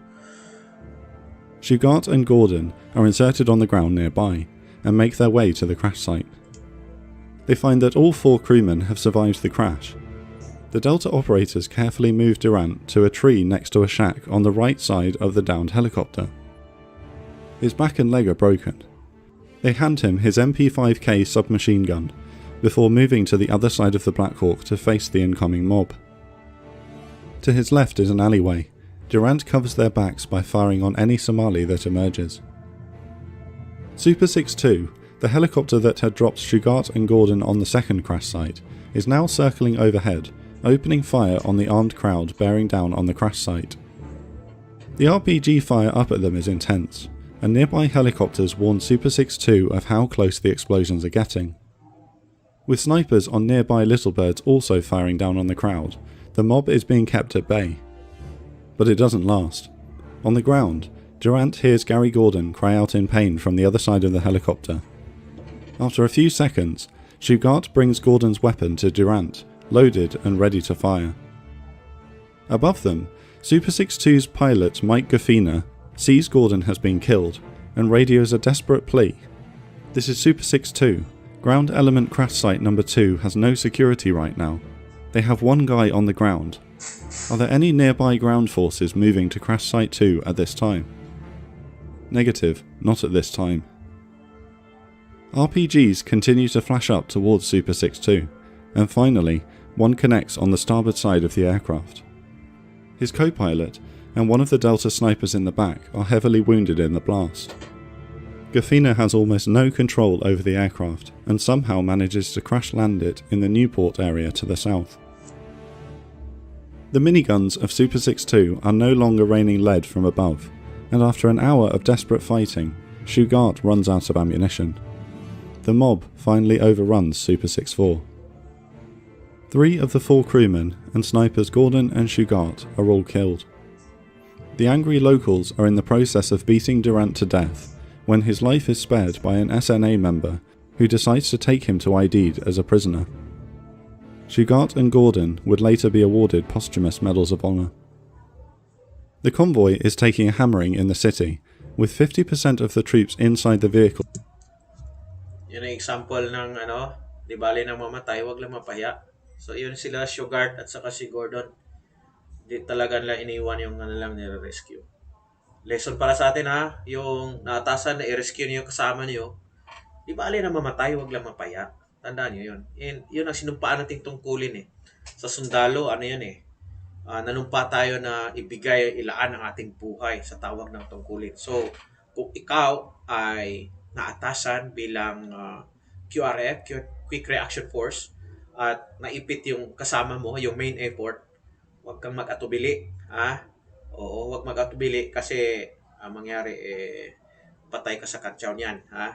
Shugart and Gordon are inserted on the ground nearby, and make their way to the crash site. They find that all 4 crewmen have survived the crash. The Delta operators carefully move Durant to a tree next to a shack on the right side of the downed helicopter. His back and leg are broken. They hand him his MP5K submachine gun, before moving to the other side of the Blackhawk to face the incoming mob. To his left is an alleyway. Durant covers their backs by firing on any Somali that emerges. Super 6-2, the helicopter that had dropped Shugart and Gordon on the second crash site, is now circling overhead, opening fire on the armed crowd bearing down on the crash site. The RPG fire up at them is intense, and nearby helicopters warn Super 6-2 of how close the explosions are getting. With snipers on nearby Little Birds also firing down on the crowd, the mob is being kept at bay. But it doesn't last. On the ground, Durant hears Gary Gordon cry out in pain from the other side of the helicopter. After a few seconds, Shugart brings Gordon's weapon to Durant, loaded and ready to fire. Above them, Super 6-2's pilot Mike Gaffina sees Gordon has been killed and radios a desperate plea. This is Super 6-2. Ground element crash site number 2 has no security right now. They have 1 guy on the ground. Are there any nearby ground forces moving to crash site 2 at this time? Negative, not at this time. RPGs continue to flash up towards Super 6-2, and finally, one connects on the starboard side of the aircraft. His co-pilot and one of the Delta snipers in the back are heavily wounded in the blast. Gaffina has almost no control over the aircraft and somehow manages to crash land it in the Newport area to the south. The miniguns of Super 6-2 are no longer raining lead from above, and after an hour of desperate fighting, Shugart runs out of ammunition. The mob finally overruns Super 64. 3 of the 4 crewmen and snipers Gordon and Shugart are all killed. The angry locals are in the process of beating Durant to death when his life is spared by an SNA member who decides to take him to Aidid as a prisoner. Shugart and Gordon would later be awarded posthumous Medals of Honor. The convoy is taking a hammering in the city, with 50% of the troops inside the vehicle. Yun ang example ng di bali nang mamatay, wag lang mapahiya. So yun sila Sugar at saka si Gordon. Di talaga nila iniwan yung lang nire-rescue. Lesson para sa atin ha, yung naatasan na i-rescue niyo yung kasama niyo, di bali na mamatay, wag lang mapahiya. Tandaan niyo yun. And yun ang sinumpaan nating tungkulin eh. Sa sundalo, ano yan eh, nanumpa tayo na ibigay, ilaan ang ating buhay sa tawag ng tungkulin. So, kung ikaw ay naatasan bilang QRF, Quick Reaction Force, at naipit yung kasama mo, yung main effort, huwag kang mag-atubili. Ha? Oo, huwag mag-atubili kasi ang mangyari, patay ka sa kantsaw niyan. Ha?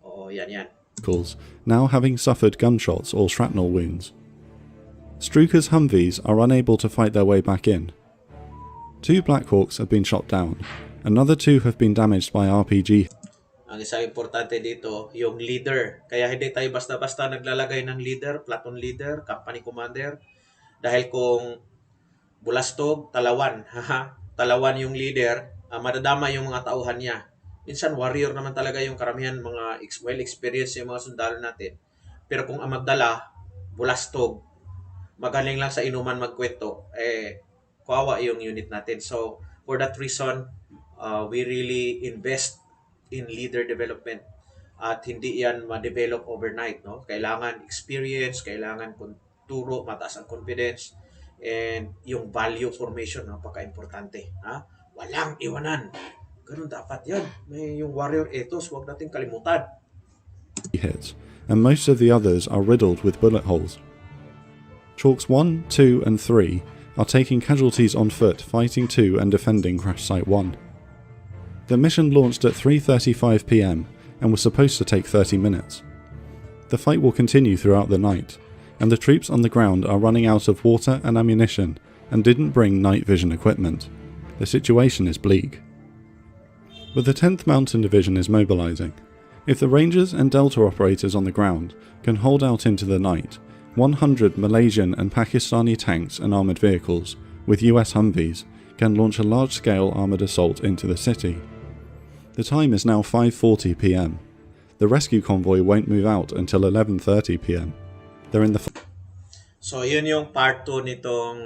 Oo, yan. Now having suffered gunshots or shrapnel wounds. Struker's Humvees are unable to fight their way back in. 2 Blackhawks have been shot down. Another 2 have been damaged by RPG. Ang isang importante dito, yung leader. Kaya hindi tayo basta-basta naglalagay ng leader, platoon leader, company commander. Dahil kung bulastog, talawan, talawan yung leader, madadama yung mga tauhan niya. Minsan warrior naman talaga yung karamihan, mga well-experienced yung mga sundalo natin. Pero kung ang magdala, bulastog, magaling lang sa inuman magkwento, kawawa yung unit natin. So, for that reason, we really invest in leader development at hindi yan ma-develop overnight. No? Kailangan experience, kailangan turo, mataas ang confidence, and yung value formation, napaka-importante. Ha? Walang iwanan. Ganun dapat yan. May yung warrior ethos, huwag natin kalimutan. Hits, and most of the others are riddled with bullet holes. Chalks 1, 2 and 3 are taking casualties on foot fighting to and defending Crash Site 1. The mission launched at 3:35 PM and was supposed to take 30 minutes. The fight will continue throughout the night, and the troops on the ground are running out of water and ammunition and didn't bring night vision equipment. The situation is bleak. But the 10th Mountain Division is mobilizing. If the Rangers and Delta operators on the ground can hold out into the night, 100 Malaysian and Pakistani tanks and armoured vehicles, with US Humvees, can launch a large-scale armoured assault into the city. The time is now 5:40 PM. The rescue convoy won't move out until 11:30 PM. They're in the... So, yun yung part 2 nitong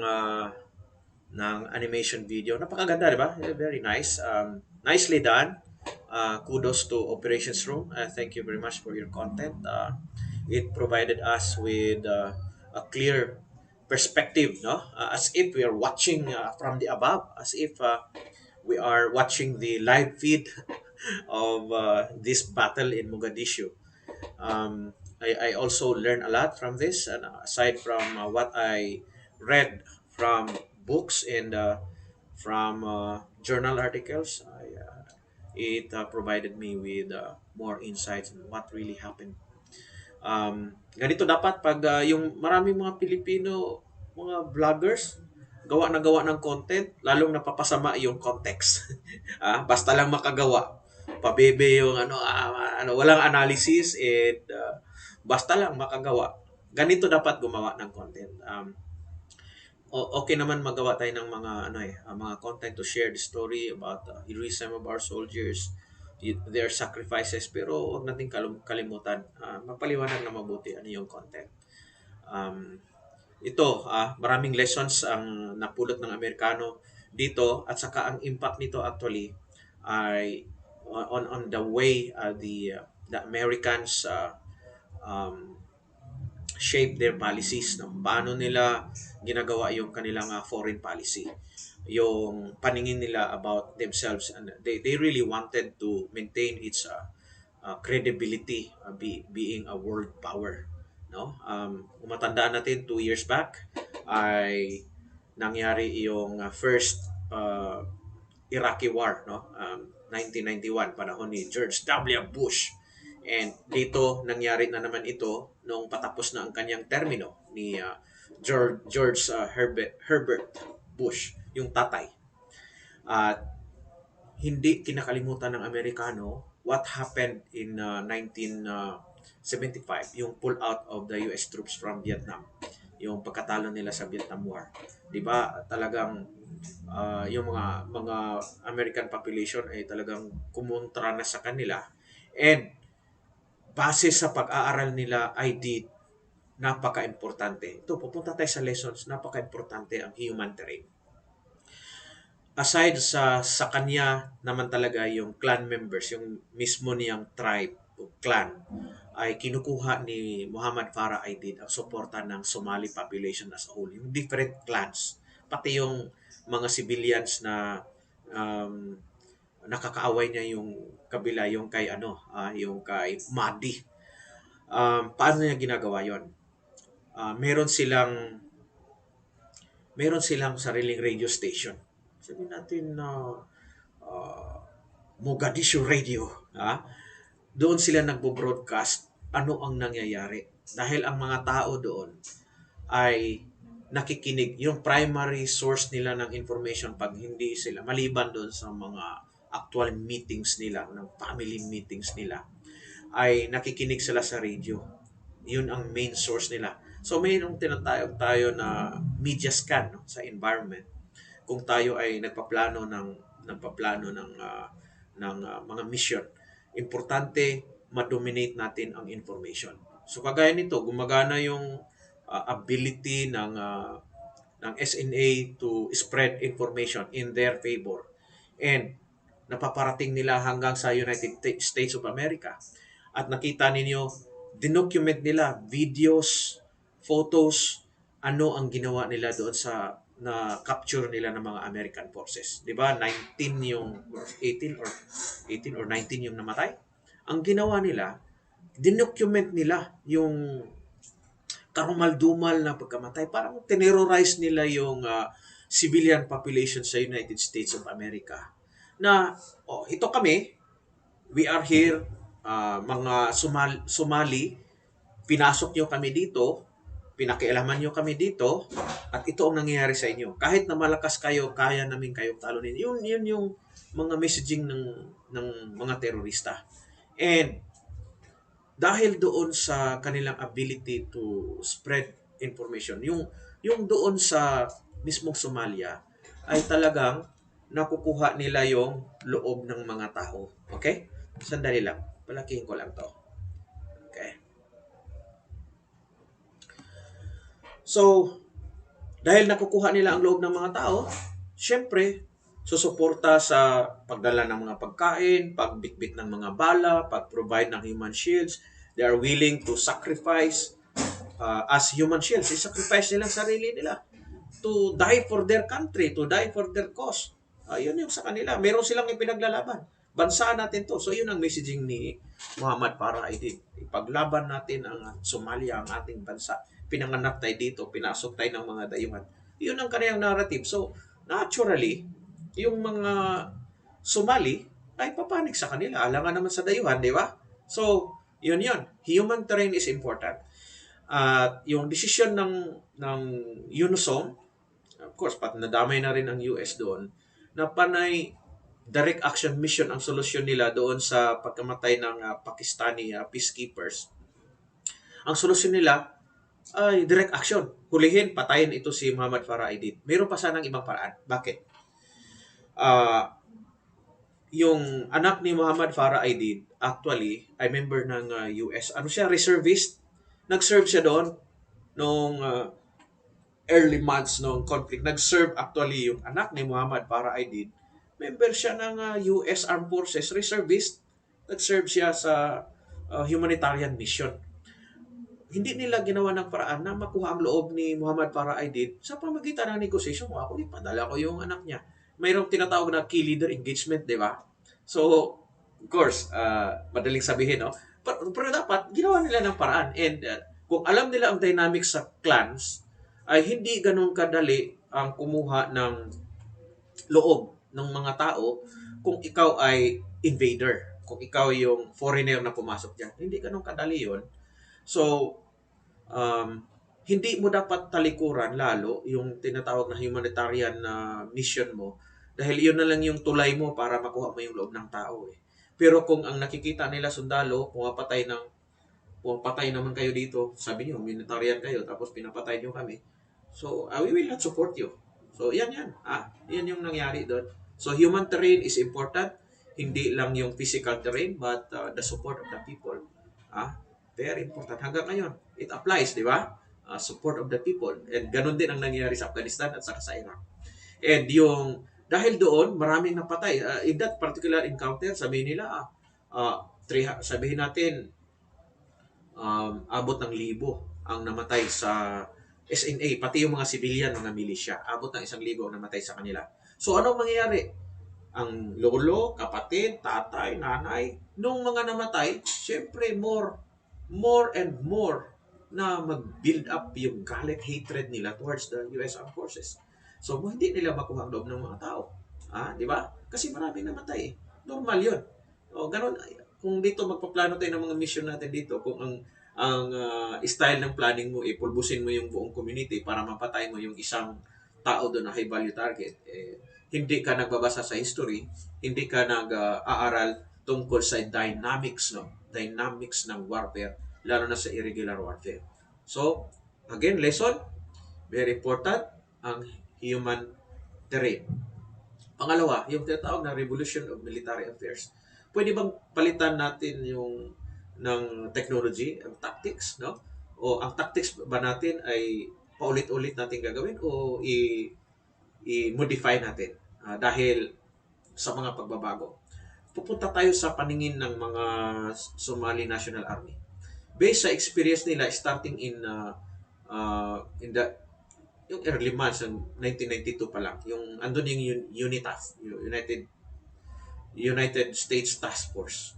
ng animation video. Napakaganda, di ba? Very nice. Nicely done. Kudos to Operations Room. Thank you very much for your content. It provided us with a clear perspective, no? As if we are watching from the above, as if we are watching the live feed of this battle in Mogadishu. I also learned a lot from this, and aside from what I read from books and from journal articles, it provided me with more insights on what really happened. Ganito dapat pag yung maraming mga Pilipino, mga vloggers, gawa ng content, lalong napapasama yung context. Basta lang makagawa. Pabebe yung walang analysis and basta lang makagawa. Ganito dapat gumawa ng content. Okay naman magawa tayo ng mga mga content to share the story about heroism of our soldiers, their sacrifices, pero huwag nating kalimutan mapaliwanag na mabuti ano yung content. Ito, maraming lessons ang napulot ng Amerikano dito, at saka ang impact nito actually ay on the way the Americans shape their policies, no? Paano nila ginagawa yung kanilang foreign policy, yung paningin nila about themselves, and they really wanted to maintain its credibility, being a world power, no? Umatandaan natin 2 years back ay nangyari yung first Iraqi War, no? 1991, panahon ni George W. Bush. And dito, nangyari na naman ito nung patapos na ang kanyang termino ni Herbert Bush, yung tatay. At hindi kinakalimutan ng Amerikano what happened in 1975, yung pull out of the US troops from Vietnam, yung pagkatalo nila sa Vietnam War. 'Di ba? Talagang yung mga American population ay talagang kumontra na sa kanila, and base sa pag-aaral nila ay napaka-importante. Ito, pupunta tayo sa lessons. Napaka-importante ang human terrain. Aside sa kanya naman talaga, yung clan members, yung mismo niyang tribe o clan, ay kinukuha ni Muhammad Farah Aidid ang suporta ng Somali population as a whole. Yung different clans, pati yung mga civilians na um, nakakaaway niya, yung kabila, yung kay yung kay Mahdi. Paano niya ginagawa yon? Uh, meron silang meron silang sariling radio station. Sabihin natin na uh, Mogadishu Radio. Ha? Doon sila nagbo-broadcast ano ang nangyayari. Dahil ang mga tao doon ay nakikinig. Yung primary source nila ng information, pag hindi sila, maliban doon sa mga actual meetings nila, ng family meetings nila, ay nakikinig sila sa radio. Yun ang main source nila. So mayroong tinatayog tayo na media scan, no, sa environment. Kung tayo ay nagpaplano ng mga mission, importante ma-dominate natin ang information. So kagaya nito, gumagana yung ability ng SNA to spread information in their favor. And napaparating nila hanggang sa United States of America. At nakita ninyo, dinocument nila, videos, photos, ano ang ginawa nila doon sa na capture nila ng mga American forces. 'Di ba? 19 yung or 18 or 18 or 19 yung namatay. Ang ginawa nila, dinocument nila yung karumal-dumal na pagkamatay. Parang terrorize nila yung civilian population sa United States of America. Na, ito kami, we are here, mga Somali, pinasok nyo kami dito, pinakialaman nyo kami dito, at ito ang nangyayari sa inyo. Kahit na malakas kayo, kaya namin kayo talunin. Yun yung mga messaging ng mga terorista. And dahil doon sa kanilang ability to spread information, yung doon sa mismong Somalia ay talagang nakukuha nila yung loob ng mga tao. Okay? Sandali lang. Palakihin ko lang to. Okay. So, dahil nakukuha nila ang loob ng mga tao, syempre, susuporta sa pagdala ng mga pagkain, pagbitbit ng mga bala, pag-provide ng human shields. They are willing to sacrifice as human shields. I-sacrifice nila sarili nila to die for their country, to die for their cause. Yun yung sa kanila. Meron silang ipinaglalaban. Bansa natin to. So yun ang messaging ni Muhammad Farah Aidid. Ipaglaban natin ang Somalia, ang ating bansa. Pinanganak tayo dito, pinasok tayo ng mga dayuhan. Yun ang kanyang narrative. So, naturally, yung mga Somali ay papanik sa kanila. Alangan naman sa dayuhan, di ba? So, yun. Human terrain is important. At yung decision ng UNOSOM, of course, pat nadamay na rin ang US doon, na panay direct action mission ang solusyon nila doon sa pagkamatay ng Pakistani peacekeepers. Ang solusyon nila ay direct action. Hulihin, patayin ito si Muhammad Farah Aidid. Mayroon pa sanang ibang paraan. Bakit? Yung anak ni Muhammad Farah Aidid actually ay member ng US. Ano siya? Reservist. Nag-serve siya doon nung early months ng conflict. Nag-serve actually yung anak ni Muhammad Farah Aidid. Member siya ng US Armed Forces, reservist. Nag-serve siya sa humanitarian mission. Hindi nila ginawa ng paraan na makuha ang loob ni Muhammad Farah Aidid sa pamagitan ng negosasyon. Ako, ipadala ko yung anak niya. Mayroong tinatawag na key leader engagement, di ba? So, of course, madaling sabihin, no? Pero dapat, ginawa nila ng paraan. And kung alam nila ang dynamics sa clans, ay hindi ganun kadali ang kumuha ng loob ng mga tao kung ikaw ay invader, kung ikaw yung foreigner na pumasok diyan. Hindi ganun kadali 'yon. So, um, hindi mo dapat talikuran lalo yung tinatawag na humanitarian na mission mo dahil yun na lang yung tulay mo para makuha mo yung loob ng tao eh. Pero kung ang nakikita nila sundalo, pumapatay naman kayo dito, sabi niyo, humanitarian kayo, tapos pinapatay niyo kami. So, we will not support you. So, yan. Yan yung nangyari doon. So, human terrain is important. Hindi lang yung physical terrain, but the support of the people. Ah, very important. Hanggang ngayon, it applies, di ba? Support of the people. And ganun din ang nangyari sa Afghanistan at saka sa Iraq. And yung, dahil doon, maraming napatay. In that particular encounter, sabihin nila, sabihin natin, abot ng libo ang namatay sa SNA, pati yung mga civilian, mga milisya, abot ng 1,000 ang namatay sa kanila. So, anong mangyayari? Ang lolo, kapatid, tatay, nanay, nung mga namatay, syempre more and more na mag-build up yung galit, hatred nila towards the US Armed Forces. So, hindi nila makuha ang loob ng mga tao. Di ba? Kasi maraming namatay eh. Normal yun. O, ganun, kung dito magpaplano tayo ng mga mission natin dito, kung ang style ng planning mo, pulbusin mo yung buong community para mapatay mo yung isang tao doon na high value target, hindi ka nagbabasa sa history, hindi ka nag-aaral tungkol sa dynamics, no? Dynamics ng warfare, lalo na sa irregular warfare. So, again, lesson, very important, ang human terrain. Pangalawa, yung tinatawag na revolution of military affairs. Pwede bang palitan natin yung ng technology, ang tactics, no? O ang tactics ba natin ay paulit-ulit natin gagawin o i-modify natin dahil sa mga pagbabago. Pupunta tayo sa paningin ng mga Somali National Army. Based sa experience nila starting in the yung early months ng 1992 pa lang, yung andun yung UNITAF, United States Task Force.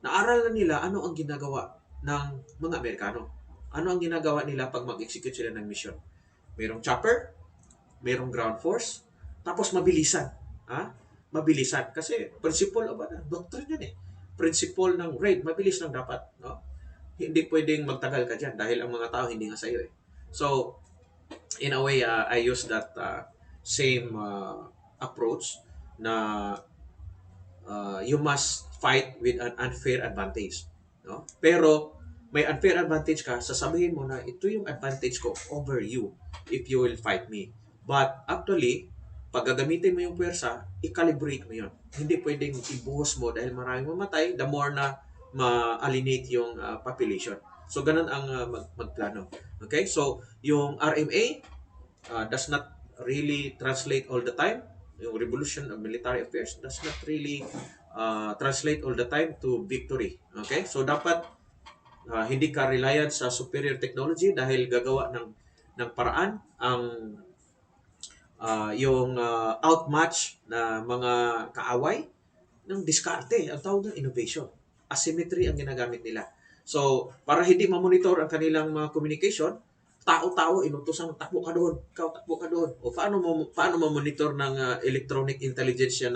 Naaral na nila ano ang ginagawa ng mga Amerikano. Ano ang ginagawa nila pag mag-execute sila ng mission. Merong chopper, merong ground force, tapos mabilisan. Mabilisan. Kasi principle of doctrine yan eh. Principle ng raid, mabilis lang dapat. No? Hindi pwedeng magtagal ka dyan dahil ang mga tao hindi nga sa'yo eh. So, in a way, I use that same approach na you must fight with an unfair advantage. No? Pero may unfair advantage ka, sasabihin mo na ito yung advantage ko over you if you will fight me. But actually, pag gagamitin mo yung pwersa, i-calibrate mo yun. Hindi pwedeng ibuhos mo dahil maraming mamatay, the more na ma-alienate yung population. So, ganun ang magplano. Okay? So, yung RMA does not really translate all the time. Yung revolution of military affairs does not really translate all the time to victory. Okay? So, dapat hindi ka reliant sa superior technology dahil gagawa ng paraan ang yung outmatch na mga kaaway ng diskarte. Ang tawag ng innovation. Asymmetry ang ginagamit nila. So, para hindi ma-monitor ang kanilang mga communication, tao-tao, inutusan, takbo ka doon, ikaw takbo ka doon. O paano ma-monitor ng electronic intelligence yan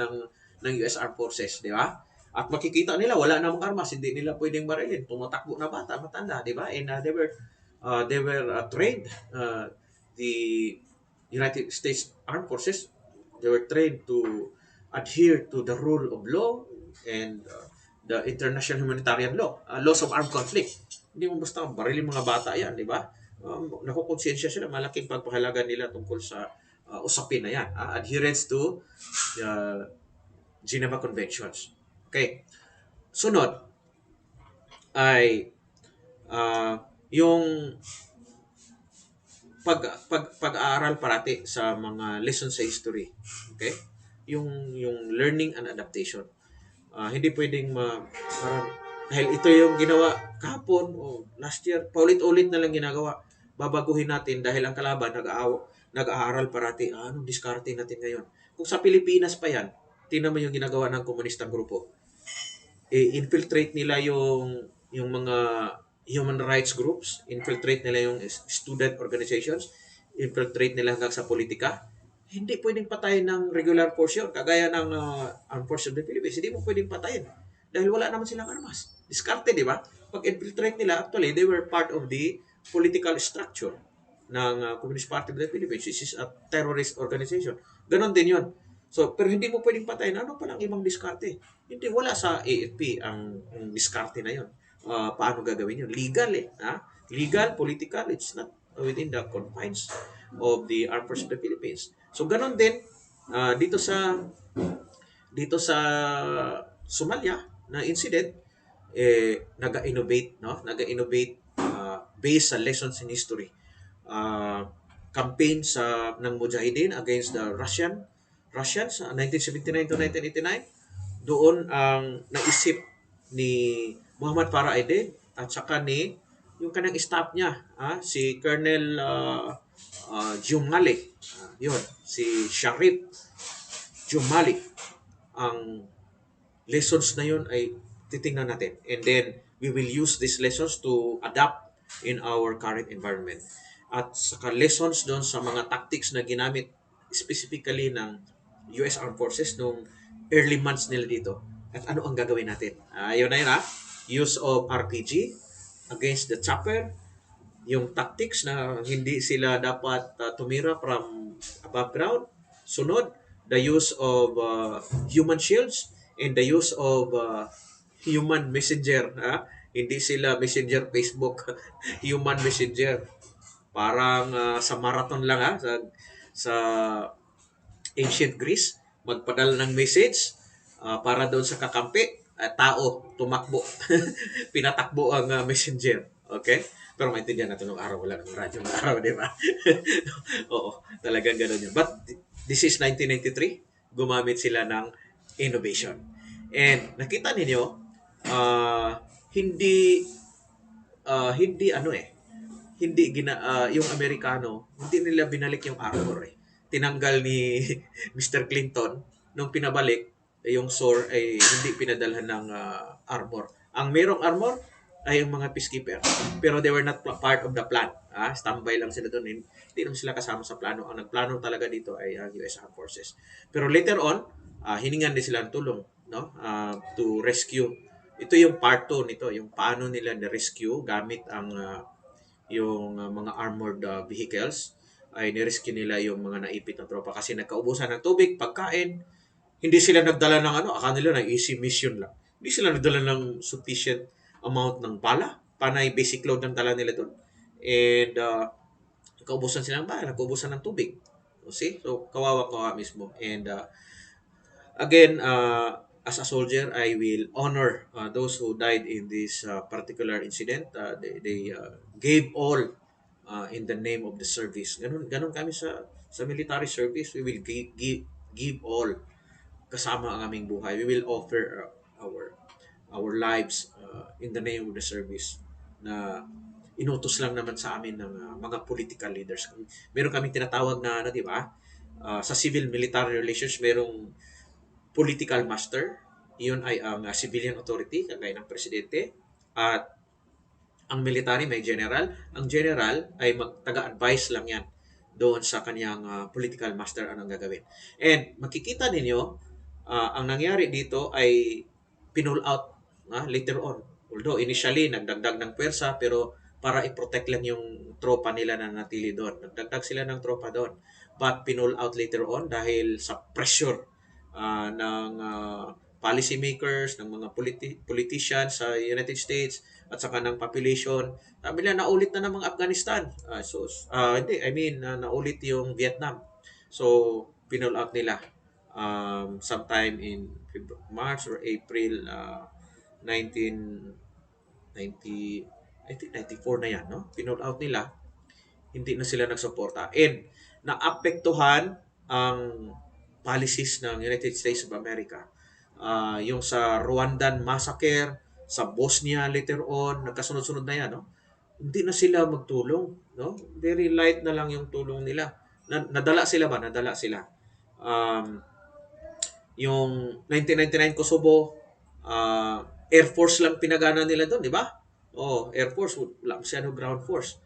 ng US Armed Forces, di ba? At makikita nila, wala namang armas, hindi nila pwedeng barilin. Tumatakbo na bata, matanda, di ba? And they were trained, the United States Armed Forces, they were trained to adhere to the rule of law and the international humanitarian law, laws of armed conflict. Hindi mo basta barilin mga bata yan, di ba? Nakukonsensya sila, malaking pagpahalaga nila tungkol sa usapin na yan. Adherence to Geneva Conventions. Okay. Sunod ay yung pag-aaral parati sa mga lessons sa history. Okay? Yung learning and adaptation. Hindi pwedeng parang dahil ito yung ginawa kahapon o last year, paulit-ulit na lang ginagawa. Babaguhin natin dahil ang kalaban nag-aaral parati. Anong diskarte natin ngayon? Kung sa Pilipinas pa yan, tingnan mo yung ginagawa ng komunistang grupo. Infiltrate nila yung mga human rights groups, infiltrate nila yung student organizations, infiltrate nila hanggang sa politika. Hindi pwedeng patayin ng regular force yun. Kagaya ng Armed Forces of the Philippines, hindi mo pwedeng patayin. Dahil wala naman silang armas. Diskarte, di ba? Pag infiltrate nila, actually, they were part of the political structure ng Communist Party of the Philippines, which is a terrorist organization. Ganon din yun. So, pero hindi mo pwedeng patayin. Ano palang ibang diskarte? Hindi, wala sa AFP ang diskarte na yun. Paano gagawin yun? Legal eh. Ha? Legal, political, it's not within the confines of the Armed Forces of the Philippines. So ganon din dito sa Somalia na incident, naga-innovate, no? Naga-innovate based sa lessons in history. Uh, Campaign ng Mujahideen against the Russians 1979 to 1989. Doon ang naisip ni Muhammad Farah Aidid at saka ni yung kanang staff niya, si Colonel Jumali, yun, si Sharif Jumali. Ang lessons na yun ay titingnan natin. And then, we will use these lessons to adapt in our current environment. At saka lessons doon sa mga tactics na ginamit specifically ng US Armed Forces nung early months nila dito. At ano ang gagawin natin? Yun na yun Use of RPG against the chopper, yung tactics na hindi sila dapat tumira from above ground. Sunod, the use of human shields and the use of human messenger. Hindi sila messenger Facebook, human messenger. Parang sa marathon lang sa ancient Greece, magpadala ng message para doon sa kakampi, tao, tumakbo. Pinatakbo ang messenger. Okay? Pero maintindihan natin nung araw, wala nang radyo ng araw, di ba? Oo, talagang gano'n yun. But this is 1993, gumamit sila ng innovation. And nakita ninyo, uh, hindi, hindi ano hindi yung Amerikano, hindi nila binalik yung armor eh. Tinanggal ni Mr. Clinton nung pinabalik yung SOR ay hindi pinadalhan ng armor. Ang merong armor ay yung mga peacekeeper. Pero they were not part of the plan. Standby lang sila doon. Hindi naman sila kasama sa plano. Ang nagplano talaga dito ay ang US Armed Forces. Pero later on, hiningan din sila ng tulong, no? To rescue. Ito yung part 2 nito, yung paano nila na-rescue gamit ang yung mga armored vehicles ay nirescue nila yung mga naipit na tropa kasi nagkaubusan ng tubig, pagkain. Hindi sila nagdala ng akala nila na easy mission lang. Hindi sila nagdala ng sufficient amount ng bala. Panay basic load ng dala nila doon. And nagkaubusan sila ng bala, nagkaubusan ng tubig. See? So, kawawa mismo. And again, as a soldier, I will honor those who died in this particular incident. They gave all in the name of the service. Ganun kami sa military service. We will give all kasama ang aming buhay. We will offer our lives in the name of the service na inutos lang naman sa amin ng mga political leaders. Meron kaming tinatawag na, di ba? Sa civil-military relations, merong political master. Iyon ay ang civilian authority, kagaya ng presidente. At ang military may general. Ang general ay taga-advise lang yan doon sa kanyang political master anong gagawin. And makikita ninyo, ang nangyari dito ay pinull out later on. Although initially nagdagdag ng pwersa pero para i-protect lang yung tropa nila na natili doon. Nagdagdag sila ng tropa doon. But pinull out later on dahil sa pressure ng policy makers, ng mga politicians sa United States at saka ng population. Sabi nila, naulit na ng mga Afghanistan. Hindi, I mean, naulit yung Vietnam. So, pinull out nila sometime in March or April 1990, I think 94 na yan, no? Pinull out nila, hindi na sila nagsuporta. And naapektuhan ang policies ng United States of America. Yung sa Rwandan massacre, sa Bosnia later on, nagkasunod-sunod na yan, no? Hindi na sila magtulong, no? Very light na lang yung tulong nila. Nadala sila ba? Nadala sila. Yung 1999 Kosovo, Air Force lang pinagana nila doon, di ba? Air Force, wala masyado ground force.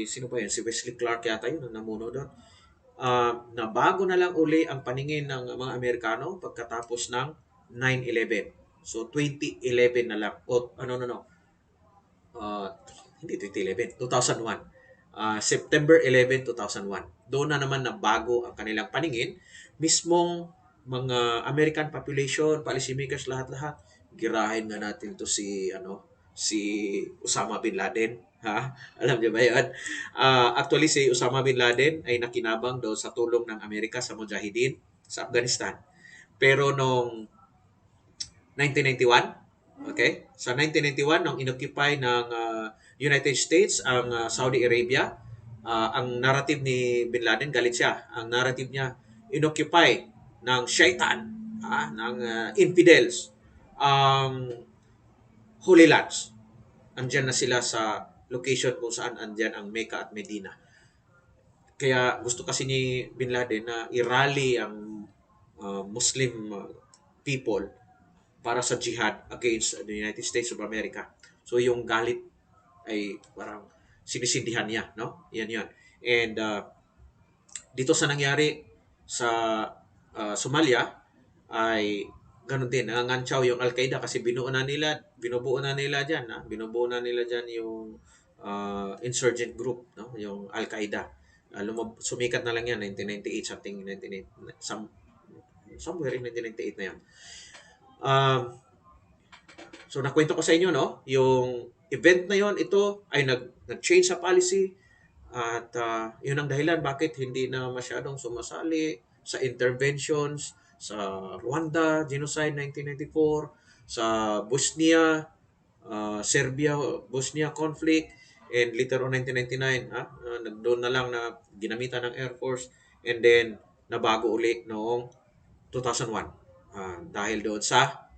Sino ba yan? Si Wesley Clark yata yun, ang namuno doon. nabago na lang uli ang paningin ng mga Amerikano pagkatapos ng 9/11. So 2011 na lang. O ano no no. Uh, hindi 2011, 2001. September 11, 2001. Doon na naman nabago ang kanilang paningin. Mismong mga American population, policymakers, lahat-lahat, girahin nga natin to si Osama bin Laden. Ha? Alam niyo ba yan? Actually, si Osama bin Laden ay nakinabang daw sa tulong ng Amerika sa Mujahideen sa Afghanistan. Pero nung 1991, okay? Sa 1991, nung inoccupy ng United States ang Saudi Arabia, ang narrative ni Bin Laden, galit siya. Ang narrative niya, inoccupy ng shaitan, ng infidels, ang Holy Lands. Andyan na sila sa location kung saan andyan ang Mecca at Medina. Kaya gusto kasi ni Bin Laden na i-rally ang Muslim people para sa jihad against the United States of America. So yung galit ay parang sinisindihan niya, no? Yan yan. And dito sa nangyari sa Somalia ay ganun din, nangangantsaw yung Al-Qaeda kasi binubuo na nila diyan, binubuo na nila diyan yung insurgent group, no? Yung Al-Qaeda. Sumikat na lang yan 1998 something 1998 somewhere in 1998 na yan. So nakwento ko sa inyo, no, yung event na yon, ito ay nag-change sa policy at yun ang dahilan bakit hindi na masyadong sumasali sa interventions sa Rwanda genocide 1994, sa Bosnia, Serbia Bosnia conflict, and later on 1999 nagdoon na lang na ginamitan ng Air Force, and then nabago uli noong 2001 dahil doon sa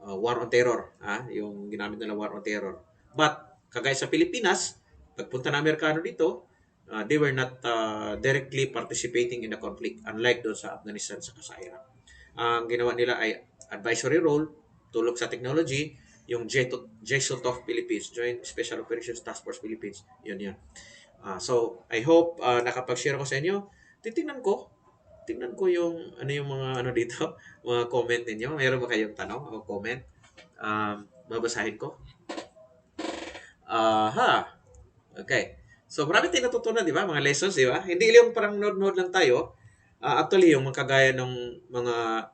war on terror, yung ginamit nila war on terror. But kagaya sa Pilipinas, pagpunta ng Amerikano dito, they were not directly participating in the conflict, unlike doon sa Afghanistan sa Iraq. Ang ginawa nila ay advisory role, tulog sa technology, yung JSOT of Philippines, Joint Special Operations Task Force Philippines. Yun yan. So, I hope nakapag-share ko sa inyo. Tingnan ko yung yung mga dito, mga comment ninyo. Meron ba kayong tanong o comment? Babasahin ko. Okay. So, marami tayong natutunan, di ba? Mga lessons, di ba? Hindi yung parang nod-nod lang tayo. Actually, yung mga kagaya ng mga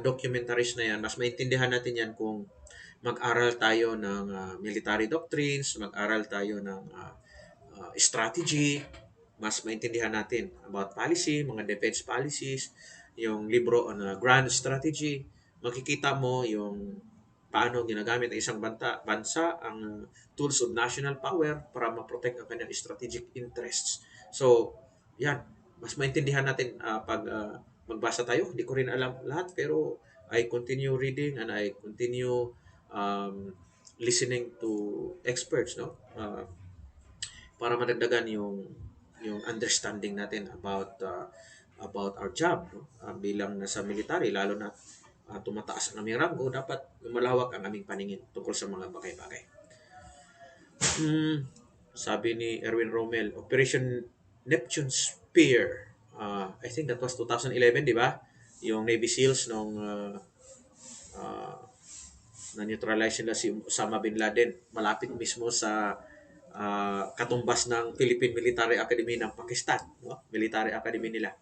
documentaries na yan, mas maintindihan natin yan kung mag-aral tayo ng military doctrines, mag-aral tayo ng strategy, mas maintindihan natin about policy, mga defense policies, yung libro on grand strategy. Makikita mo yung paano ginagamit ng isang bansa ang tools of national power para ma-protect ang kanyang strategic interests. So, yan. Mas maintindihan natin pag magbasa tayo. Hindi ko rin alam lahat, pero I continue reading and I continue listening to experts, no? Para madagdagan yung understanding natin about our job, no? Bilang nasa military, lalo na tumataas ang aming rango, dapat malawak ang aming paningin tungkol sa mga bagay-bagay. Sabi ni Erwin Rommel, Operation Neptune Spear. I think that was 2011, di ba? Yung Navy SEALs nung na-neutralize nila si Osama Bin Laden malapit mismo sa katumbas ng Philippine Military Academy ng Pakistan, no? Military Academy nila.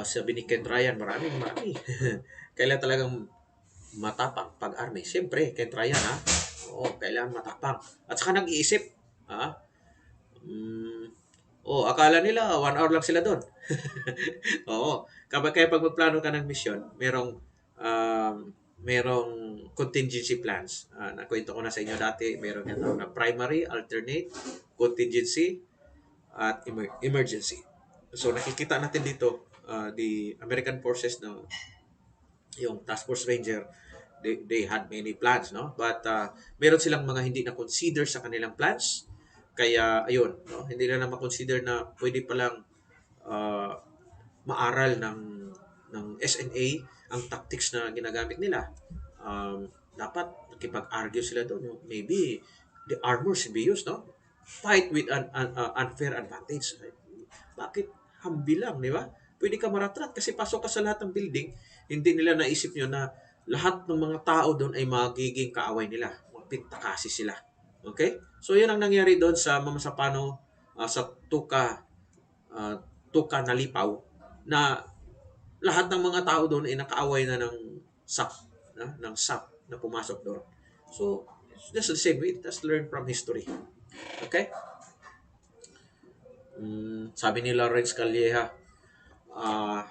Sabi ni Ken Ryan, marami. Kailan talagang matapang pag-army. Siyempre, Ken Ryan, Oo, kailangan matapang. At saka nag-iisip, akala nila 1 hour lang sila doon. Oo. Kaya pag magplano ka ng mission, merong contingency plans. Nakwento ko na sa inyo dati, meron na primary, alternate, contingency, at emergency. So nakikita natin dito, the American forces, no, yung Task Force Ranger, they had many plans, no? But meron silang mga hindi na consider sa kanilang plans. Kaya ayun, no, hindi na ma-consider na pwede palang maaral ng SNA ang tactics na ginagamit nila. Dapat nakipag-argue sila doon. Maybe the armor should be used, no? fight with an unfair advantage. Bakit hambilang, di ba? Pwede ka maratrat kasi pasok ka sa lahat ng building. Hindi nila naisip nyo na lahat ng mga tao doon ay magiging kaaway nila. Mga pintakasi sila. Okay? So, yun ang nangyari doon sa Mamasapano, sa uh, Tuka Nalipaw, na lahat ng mga tao doon ay nakaaway na ng SAP, ng SAP na pumasok doon. So, it's just the same way. Just learn from history. Okay? Sabi ni Lawrence Calleja, uh,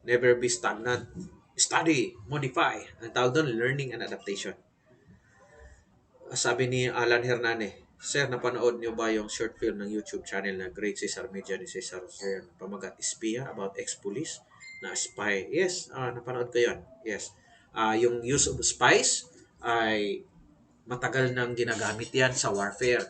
never be stagnant. Study, modify. Ang tawag doon, learning and adaptation. Sabi ni Alan Hernane, Sir, napanood niyo ba yung short film ng YouTube channel na Great Cesar Media ni Cesar Sir Pamagat Espiya about ex-police na spy? Yes, napanood ko yun. Yes. Yung use of spies ay matagal nang ginagamit yan sa warfare.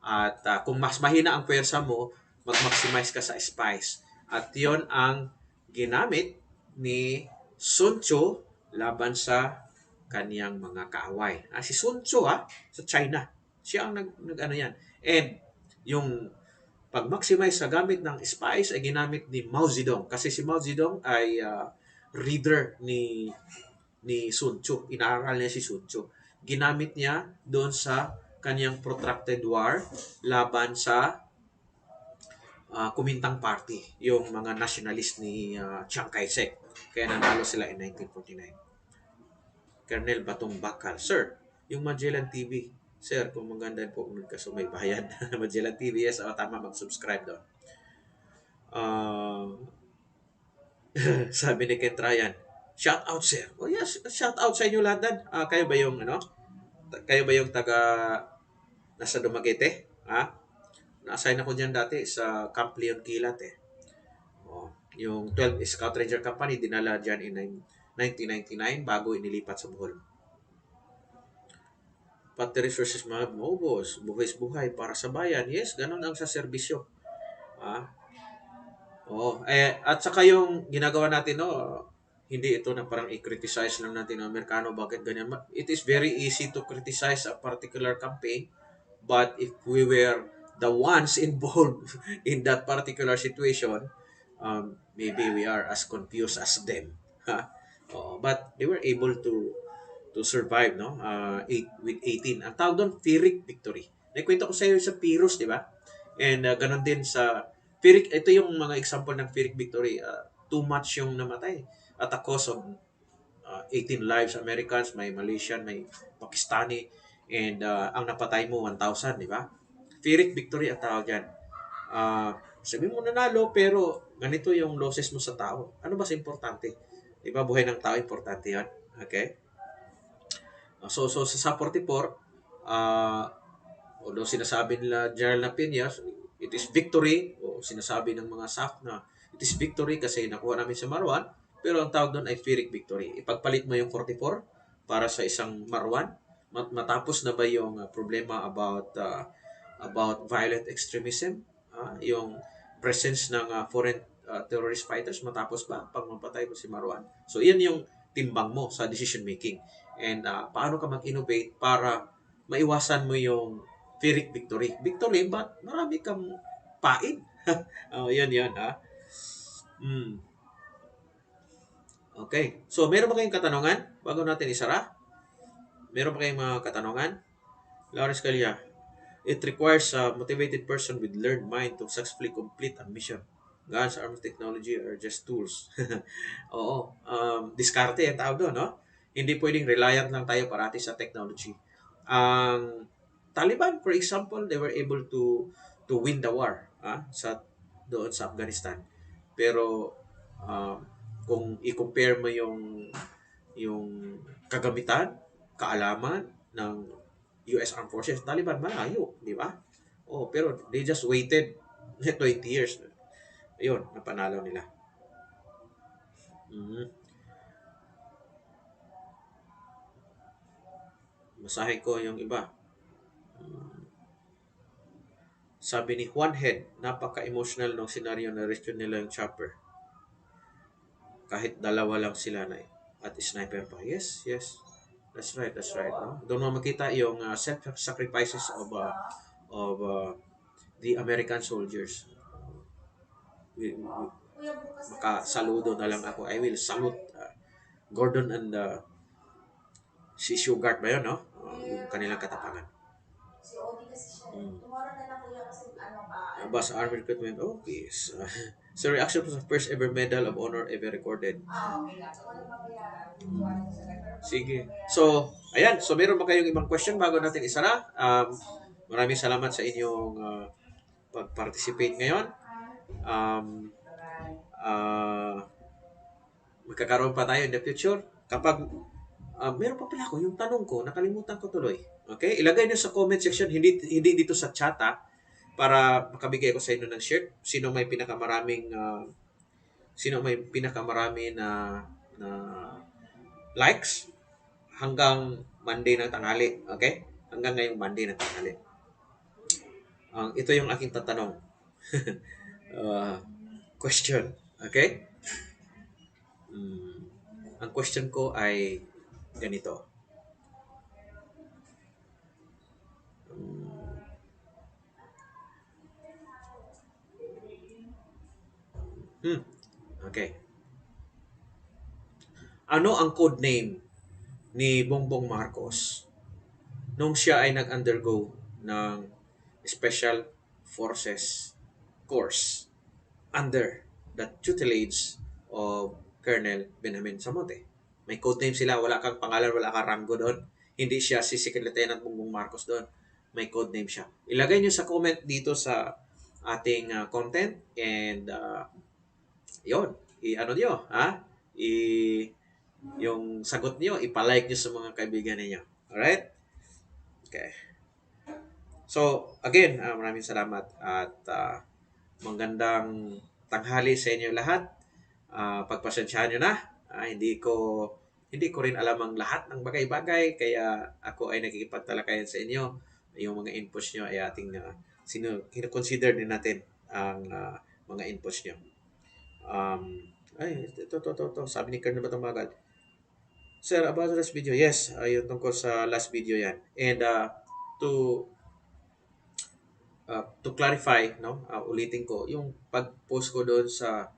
At kung mas mahina ang pwersa mo, mag-maximize ka sa spies. At yon ang ginamit ni Sun Tzu laban sa kaniyang mga kaaway. Si Sun Tzu sa China. Siya ang nag ano yan. And yung pag-maximize sa gamit ng spies ay ginamit ni Mao Zedong. Kasi si Mao Zedong ay reader ni Sun Tzu. Inaaral niya si Sun Tzu. Ginamit niya doon sa kanyang protracted war laban sa Kumintang Party, yung mga nationalist ni Chiang Kai-shek. Kaya nanalo sila in 1949. Colonel Batong Bakal. Sir, yung Magellan TV. Sir, kung maganda po kung nagkasumaybayan. Magellan TV, yes, tama, mag-subscribe doon. Sabi ni Ken Ryan, shout out, sir. Oh yes, shout out sa inyo lahat. Kayo ba yung Kayo ba yung taga nasa Dumaguete? Na-assign ako diyan dati sa Camp Leon Kilat eh. Yung 12 Scout Ranger Company dinala diyan in 1999 bago inilipat sa Bohol. Pati resources mga maubos, buhay para sa bayan. Yes, ganun ang sa serbisyo. At saka yung ginagawa natin, hindi ito na parang i-criticize lang natin ng Amerikano, bakit ganyan. It is very easy to criticize a particular campaign, but if we were the ones involved in that particular situation, maybe we are as confused as them. But they were able to survive, no? With 18. Ang tawag doon, Pyrrhic victory. Nakwento ko sa iyo sa Pyrrhus, di ba? And ganun din sa Pyrrhic, ito yung mga example ng Pyrrhic victory. Too much yung namatay at a cost of 18 lives Americans, may Malaysian, may Pakistani, and ang napatay mo 1,000, di ba? Pyrrhic victory at tawag yan. Sabi mo nanalo, pero ganito yung losses mo sa tao. Ano ba sa importante? Di ba, buhay ng tao, importante yan. Okay? So sa 44, although sinasabi nila General Napiñas, it is victory, o sinasabi ng mga SAF na it is victory kasi nakuha namin sa Marwan, pero ang tawag doon ay Pyrrhic victory. Ipagpalit mo yung 44 para sa isang Marwan, matapos na ba yung problema about violent extremism, yung presence ng foreign terrorist fighters, matapos ba pag mapatay mo si Marwan? So, iyan yung timbang mo sa decision making. And paano ka mag-innovate para maiwasan mo yung Pyrrhic victory. Victory, but marami kang pain. Yun. Okay. So, meron ba kayong katanungan bago natin isara? Meron ba kayong mga katanungan? Lawrence Calia, it requires a motivated person with learned mind to successfully complete a mission. Guns, arms, technology are just tools. Oo. Diskarte ang tawag doon, no? Hindi pwedeng reliant lang tayo parati sa technology. Ang Taliban, for example, they were able to win the war doon sa Afghanistan. Pero kung i-compare mo yung kagamitan, kaalaman ng US Armed Forces, Taliban malayo, di ba? Pero they just waited 20 years. Ayun, napanalo nila. Masahe ko yung iba. Sabi ni Juan Head, napaka-emotional ng senaryo na rescue nila yung chopper. Kahit dalawa lang sila na at sniper pa. Yes. That's right. No? Doon mo makita yung self-sacrifices of the American soldiers. Makasaludo na lang ako. I will salute Gordon and si Sugar ba yun, no? Yung kanilang katapangan. Mm. Bus Army Recruitment Office. So reaction was the first ever Medal of Honor ever recorded. Sige. So, ayan. So, meron ba kayong ibang question bago natin isara? Maraming salamat sa inyong pag-participate ngayon. Um, uh, Magkakaroon pa tayo in the future. Kapag meron pa pala ako yung tanong ko, nakalimutan ko tuloy. Okay? Ilagay niyo sa comment section, hindi dito sa chat para makabigay ko sa inyo ng shirt. Sino may pinakamarami na likes hanggang Monday ng tanghali. Okay? Hanggang ngayong Monday ng tanghali. Ito yung aking tatanong. uh, Question. Okay? Ang question ko ay ganito. Okay. Ano ang code name ni Bongbong Marcos nung siya ay nag-undergo ng Special Forces course under the tutelage of Colonel Benjamin Samote? May code name sila, wala kang pangalan, wala kang ranggo doon. Hindi siya si Second Lieutenant Bongbong Marcos doon. May code name siya. Ilagay niyo sa comment dito sa ating content and yon, i-ano niyo, ha? Yung sagot niyo, ipalike niyo sa mga kaibigan niyo. Alright? Okay. So, again, maraming salamat at magandang tanghali sa inyo lahat. Pagpasensyahan nyo na. Hindi ko rin alam ang lahat ng bagay-bagay kaya ako ay nakikipagtalakayan sa inyo. Yung mga inputs nyo ay ating kinoconsider din natin ang mga inputs nyo. Ito. Sabi ni Colonel Batamagal, Sir, about the last video. Yes, yung tungkol sa last video yan. And to clarify, no, ulitin ko, yung pag-post ko doon sa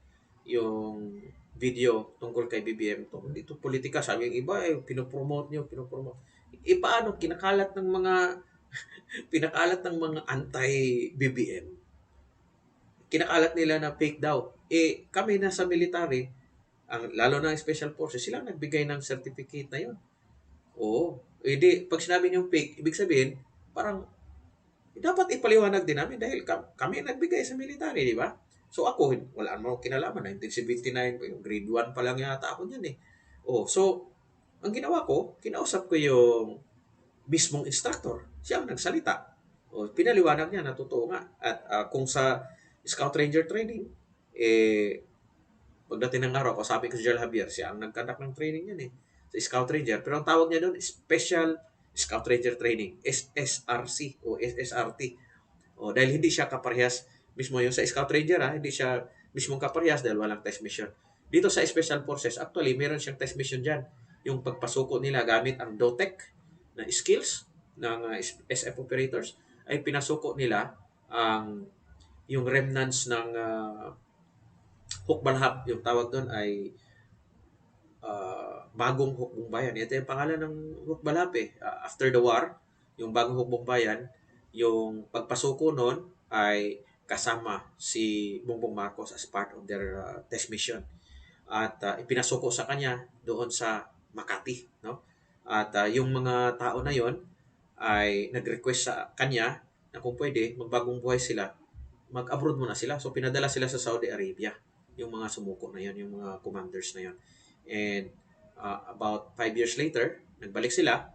yung video tungkol kay BBM, dito politika, sabi yung iba, pinopromote. Paano, pinakalat ng mga anti-BBM. Kinakalat nila na fake daw. Kami na sa military, lalo na ang special forces, sila nagbigay ng certificate na yun. Oo. Pag sinabi niyong fake, ibig sabihin, parang dapat ipaliwanag din namin dahil kami ang nagbigay sa military, di ba? So ako, wala naman akong kinalaman. 1979, yung grade 1 pa lang yata ako niyan eh. So, ang ginawa ko, kinausap ko yung mismong instructor. Siya ang nagsalita. Pinaliwanag niya na totoo nga. At kung sa Scout Ranger training, pagdating ng araw, sabi ko si General Javier, siya ang nagkandak ng training yan eh. Sa Scout Ranger. Pero ang tawag niya doon, Special Scout Ranger Training, SSRC o SSRT. Dahil hindi siya kaparehas mismo yung sa Scout Ranger, hindi siya mismong kaparehas dahil walang test mission. Dito sa Special Forces, actually, meron siyang test mission dyan. Yung pagpasuko nila gamit ang DOTEC na skills ng SF operators, ay pinasuko nila yung remnants ng hukbalhap. Yung tawag doon ay bagong hukbong bayan. Ito yung pangalan ng hukbalhap eh. After the war, yung bagong hukbong bayan, yung pagpasuko noon ay kasama si Bongbong Marcos as part of their test mission. At ipinasuko sa kanya doon sa Makati, no? At yung mga tao na yon ay nag-request sa kanya na kung pwede, magbagong buhay sila, mag-abroad muna sila. So pinadala sila sa Saudi Arabia, yung mga sumuko na yon, yung mga commanders na yon. And about 5 years later, nagbalik sila,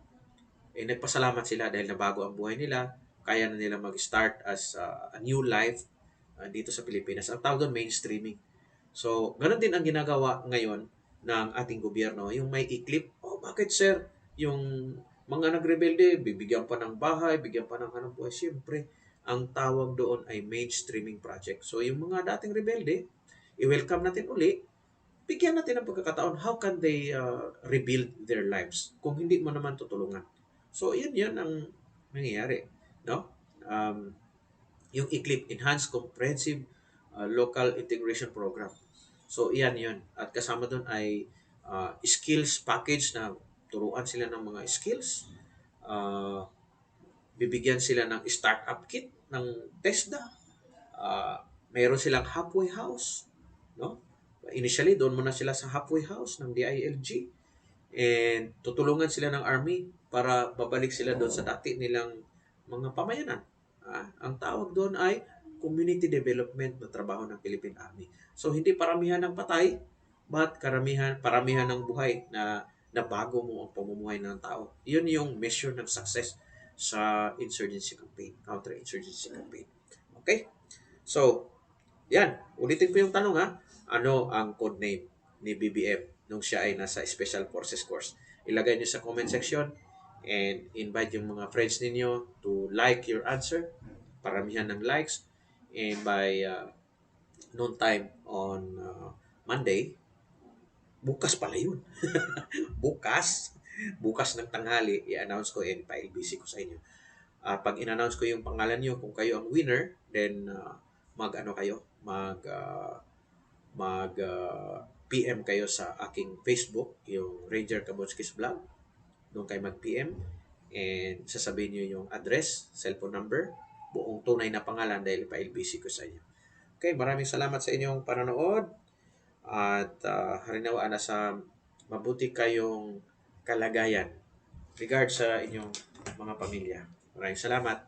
nagpasalamat sila dahil nabago ang buhay nila, kaya na nila mag-start as a new life dito sa Pilipinas. Ang tawag doon, mainstreaming. So, ganun din ang ginagawa ngayon ng ating gobyerno. Yung may iklip, bakit sir, yung mga nagrebelde, bibigyan pa ng bahay, bigyan pa ng hanap buhay. Siyempre, ang tawag doon ay mainstreaming project. So, yung mga dating rebelde, i-welcome natin uli, bigyan natin ng pagkakataon, how can they rebuild their lives kung hindi mo naman tutulungan? So, yun ang nangyayari. No? Yung ICLIP, Enhanced Comprehensive Local Integration Program. So, iyan yun. At kasama doon ay skills package na turuan sila ng mga skills. Uh, Bibigyan sila ng startup kit ng TESDA. Mayroon silang halfway house. No? Initially, doon muna sila sa halfway house ng DILG. And tutulungan sila ng Army para babalik sila doon sa dati nilang mga pamayanan. Ang tawag doon ay community development na trabaho ng Philippine Army. So hindi paramihan ng patay, but paramihan ng buhay na nabago mo ang pamumuhay ng tao. Yun yung measure ng success sa insurgency campaign, counter-insurgency campaign. Okay? So, yan. Ulitin ko yung tanong ha. Ano ang code name ni BBM nung siya ay nasa Special Forces Course? Ilagay niyo sa comment section and invite yung mga friends ninyo to like your answer. Paramihan ng likes. And by noon time on Monday, bukas pala yun. bukas. Bukas ng tanghali, i-announce ko and pa-LBC ko sa inyo. Pag in-announce ko yung pangalan nyo, kung kayo ang winner, then mag-ano kayo, mag PM kayo sa aking Facebook, yung Ranger Kabotskis Vlog. Doon kayo mag-PM and sasabihin nyo yung address, cellphone number, buong tunay na pangalan dahil pa-LBC ko sa inyo. Okay, maraming salamat sa inyong panonood at harinawaan na sa mabuti kayong kalagayan. Regards sa inyong mga pamilya. Maraming salamat.